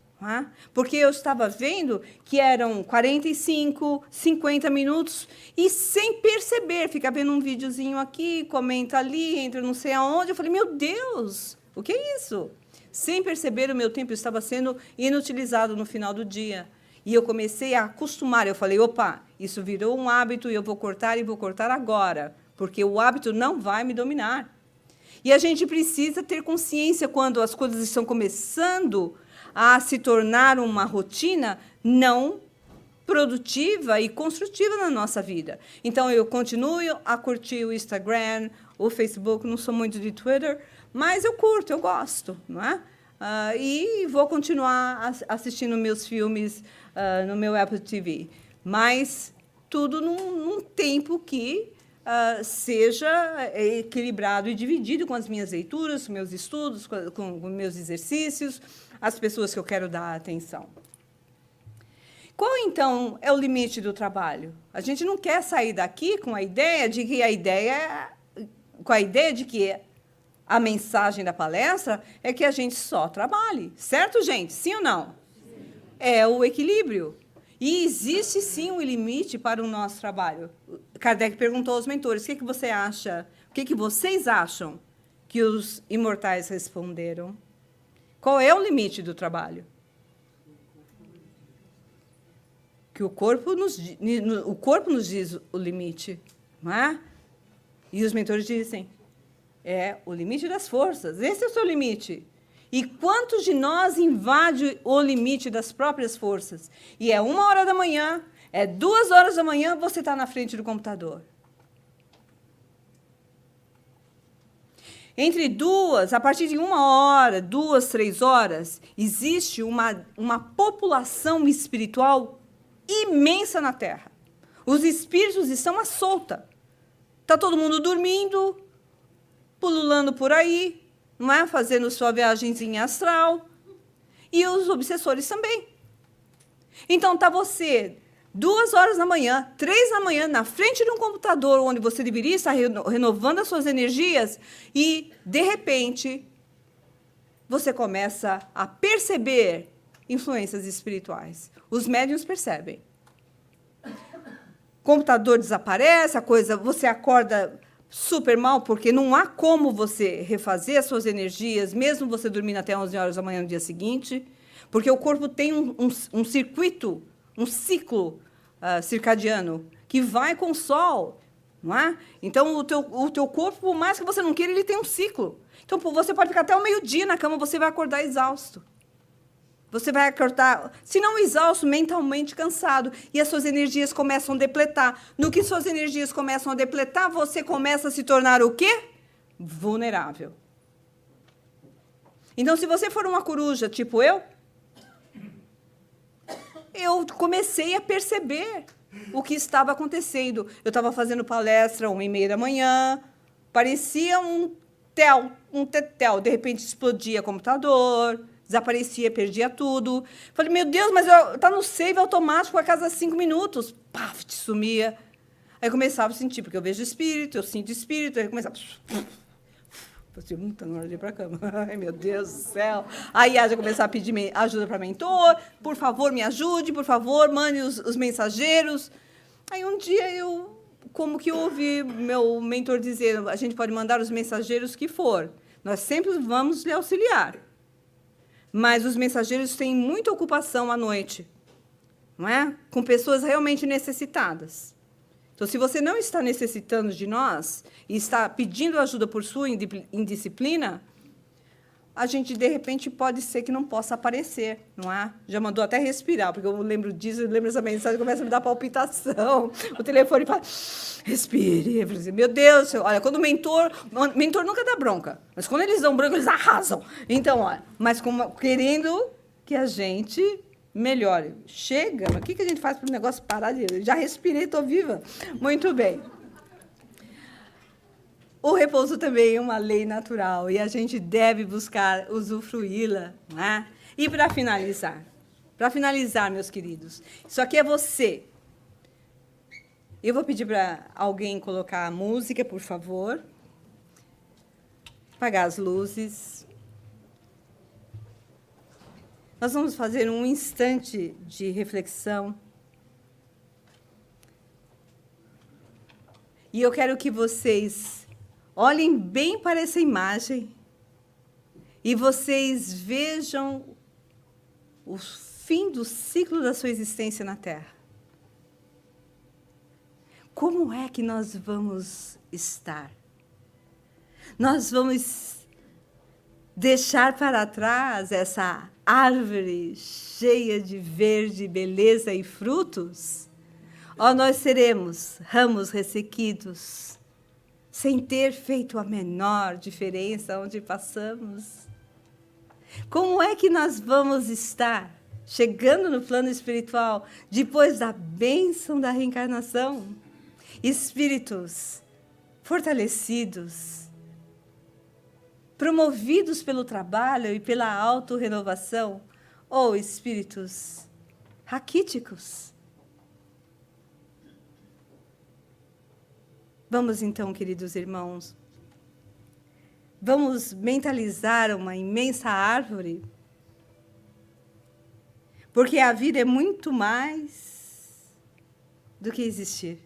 Porque eu estava vendo que eram 45, 50 minutos, e sem perceber, fica vendo um videozinho aqui, comenta ali, entra não sei aonde. Eu falei, meu Deus, o que é isso? Sem perceber, o meu tempo estava sendo inutilizado no final do dia. E eu comecei a acostumar. Eu falei, opa, isso virou um hábito e eu vou cortar, e vou cortar agora, porque o hábito não vai me dominar. E a gente precisa ter consciência quando as coisas estão começando a se tornar uma rotina não produtiva e construtiva na nossa vida. Então, eu continuo a curtir o Instagram, o Facebook, não sou muito de Twitter, mas eu curto, eu gosto, não é? E vou continuar assistindo meus filmes no meu Apple TV. Mas tudo num tempo que seja equilibrado e dividido com as minhas leituras, com meus estudos, com meus exercícios, as pessoas que eu quero dar atenção. Qual, então, é o limite do trabalho? A gente não quer sair daqui com a ideia de que a mensagem da palestra é que a gente só trabalhe. Certo, gente? Sim ou não? É o equilíbrio. E existe, sim, um limite para o nosso trabalho. Kardec perguntou aos mentores, o que você acha? O que vocês acham? Que os imortais responderam. Qual é o limite do trabalho? Que o corpo nos diz o limite, não é? E os mentores dizem, é o limite das forças, esse é o seu limite. E quantos de nós invade o limite das próprias forças? E é 1h da manhã, é 2h da manhã, você está na frente do computador. A partir de 1h, 2, 3 horas, existe uma população espiritual imensa na Terra. Os espíritos estão à solta. Está todo mundo dormindo, pululando por aí, não é? Fazendo sua viagenzinha astral. E os obsessores também. Então, está você 2h da manhã, 3 da manhã, na frente de um computador, onde você deveria estar renovando as suas energias, e, de repente, você começa a perceber influências espirituais. Os médiuns percebem. O computador desaparece, você acorda super mal, porque não há como você refazer as suas energias, mesmo você dormindo até 11h da manhã no dia seguinte, porque o corpo tem um circuito, um ciclo circadiano, que vai com o sol, não é? Então, o teu corpo, por mais que você não queira, ele tem um ciclo. Então, você pode ficar até o meio-dia na cama, você vai acordar exausto. Você vai acordar, se não exausto, mentalmente cansado. E as suas energias começam a depletar. No que suas energias começam a depletar, você começa a se tornar o quê? Vulnerável. Então, se você for uma coruja, tipo eu comecei a perceber o que estava acontecendo. Eu estava fazendo palestra 1h30 da manhã, parecia um tetel. De repente, explodia o computador, desaparecia, perdia tudo. Falei, meu Deus, mas está no save automático a cada 5 minutos. Paf, te sumia. Aí eu começava a sentir, porque eu vejo espírito, eu sinto espírito, aí eu começava... Você não está na hora de ir para a cama. Ai, meu Deus do céu. Aí já começava a pedir ajuda para mentor. Por favor, me ajude. Por favor, mande os mensageiros. Aí um dia como que ouvi meu mentor dizer, a gente pode mandar os mensageiros que for. Nós sempre vamos lhe auxiliar. Mas os mensageiros têm muita ocupação à noite, não é? Com pessoas realmente necessitadas. Então, se você não está necessitando de nós e está pedindo ajuda por sua indisciplina, a gente, de repente, pode ser que não possa aparecer, não é? Já mandou até respirar, porque eu lembro disso, eu lembro dessa mensagem, começa a me dar palpitação. O telefone fala, respire. Eu falei assim, meu Deus, olha, quando o mentor nunca dá bronca, mas quando eles dão bronca, eles arrasam. Então, olha, mas querendo que a gente... melhore. Chega, mas o que a gente faz para o negócio parar de... Já respirei, estou viva. Muito bem. O repouso também é uma lei natural e a gente deve buscar usufruí-la, não é? E para finalizar, meus queridos, isso aqui é você. Eu vou pedir para alguém colocar a música, por favor. Apagar as luzes. Nós vamos fazer um instante de reflexão. E eu quero que vocês olhem bem para essa imagem e vocês vejam o fim do ciclo da sua existência na Terra. Como é que nós vamos estar? Nós vamos deixar para trás essa árvore cheia de verde, beleza e frutos? Ou nós seremos ramos ressequidos, sem ter feito a menor diferença onde passamos? Como é que nós vamos estar chegando no plano espiritual depois da bênção da reencarnação? Espíritos fortalecidos, promovidos pelo trabalho e pela autorrenovação, ou espíritos raquíticos? Vamos então, queridos irmãos, vamos mentalizar uma imensa árvore, porque a vida é muito mais do que existir.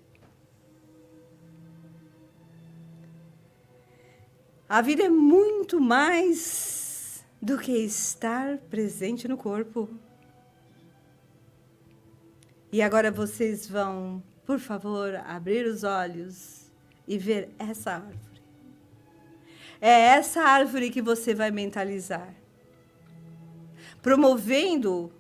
A vida é muito mais do que estar presente no corpo. E agora vocês vão, por favor, abrir os olhos e ver essa árvore. É essa árvore que você vai mentalizar, promovendo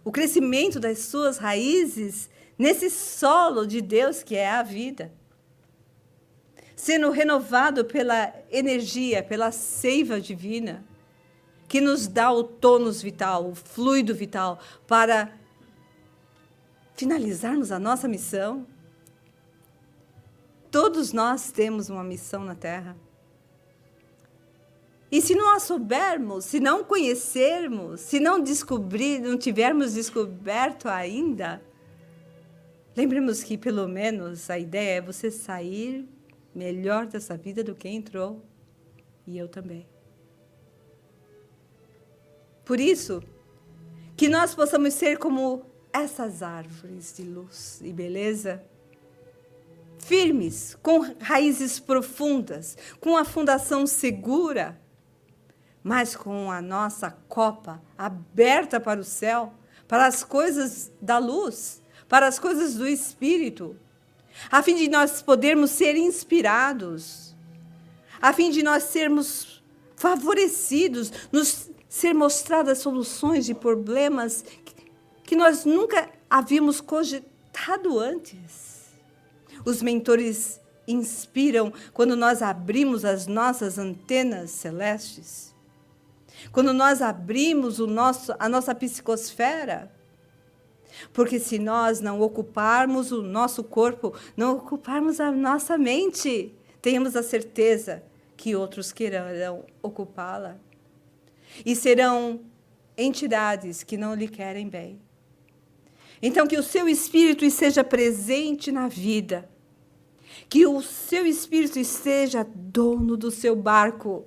o crescimento das suas raízes nesse solo de Deus que é a vida, sendo renovado pela energia, pela seiva divina, que nos dá o tônus vital, o fluido vital, para finalizarmos a nossa missão. Todos nós temos uma missão na Terra. E se não a soubermos, se não conhecermos, se não tivermos descoberto ainda, lembremos que, pelo menos, a ideia é você sair melhor dessa vida do que entrou. E eu também. Por isso, que nós possamos ser como essas árvores de luz e beleza, firmes, com raízes profundas, com a fundação segura, mas com a nossa copa aberta para o céu, para as coisas da luz, para as coisas do Espírito, a fim de nós podermos ser inspirados, a fim de nós sermos favorecidos, nos ser mostradas soluções de problemas que nós nunca havíamos cogitado antes. Os mentores inspiram quando nós abrimos as nossas antenas celestes, quando nós abrimos a nossa psicosfera. Porque se nós não ocuparmos o nosso corpo, não ocuparmos a nossa mente, tenhamos a certeza que outros quererão ocupá-la. E serão entidades que não lhe querem bem. Então, que o seu espírito esteja presente na vida. Que o seu espírito esteja dono do seu barco.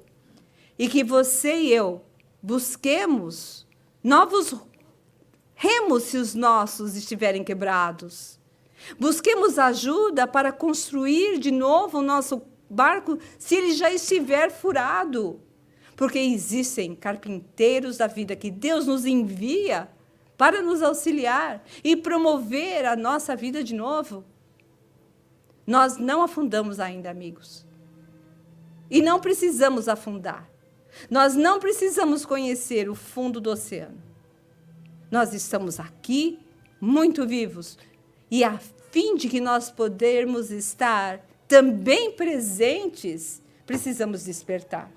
E que você e eu busquemos novos remos se os nossos estiverem quebrados. Busquemos ajuda para construir de novo o nosso barco se ele já estiver furado. Porque existem carpinteiros da vida que Deus nos envia para nos auxiliar e promover a nossa vida de novo. Nós não afundamos ainda, amigos. E não precisamos afundar. Nós não precisamos conhecer o fundo do oceano. Nós estamos aqui, muito vivos, e a fim de que nós podermos estar também presentes, precisamos despertar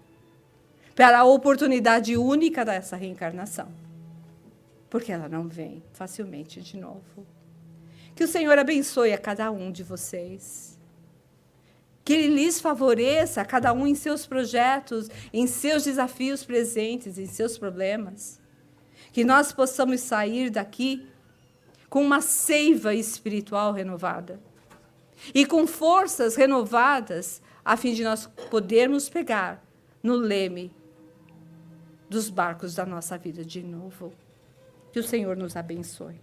para a oportunidade única dessa reencarnação, porque ela não vem facilmente de novo. Que o Senhor abençoe a cada um de vocês, que Ele lhes favoreça, a cada um em seus projetos, em seus desafios presentes, em seus problemas. Que nós possamos sair daqui com uma seiva espiritual renovada e com forças renovadas, a fim de nós podermos pegar no leme dos barcos da nossa vida de novo. Que o Senhor nos abençoe.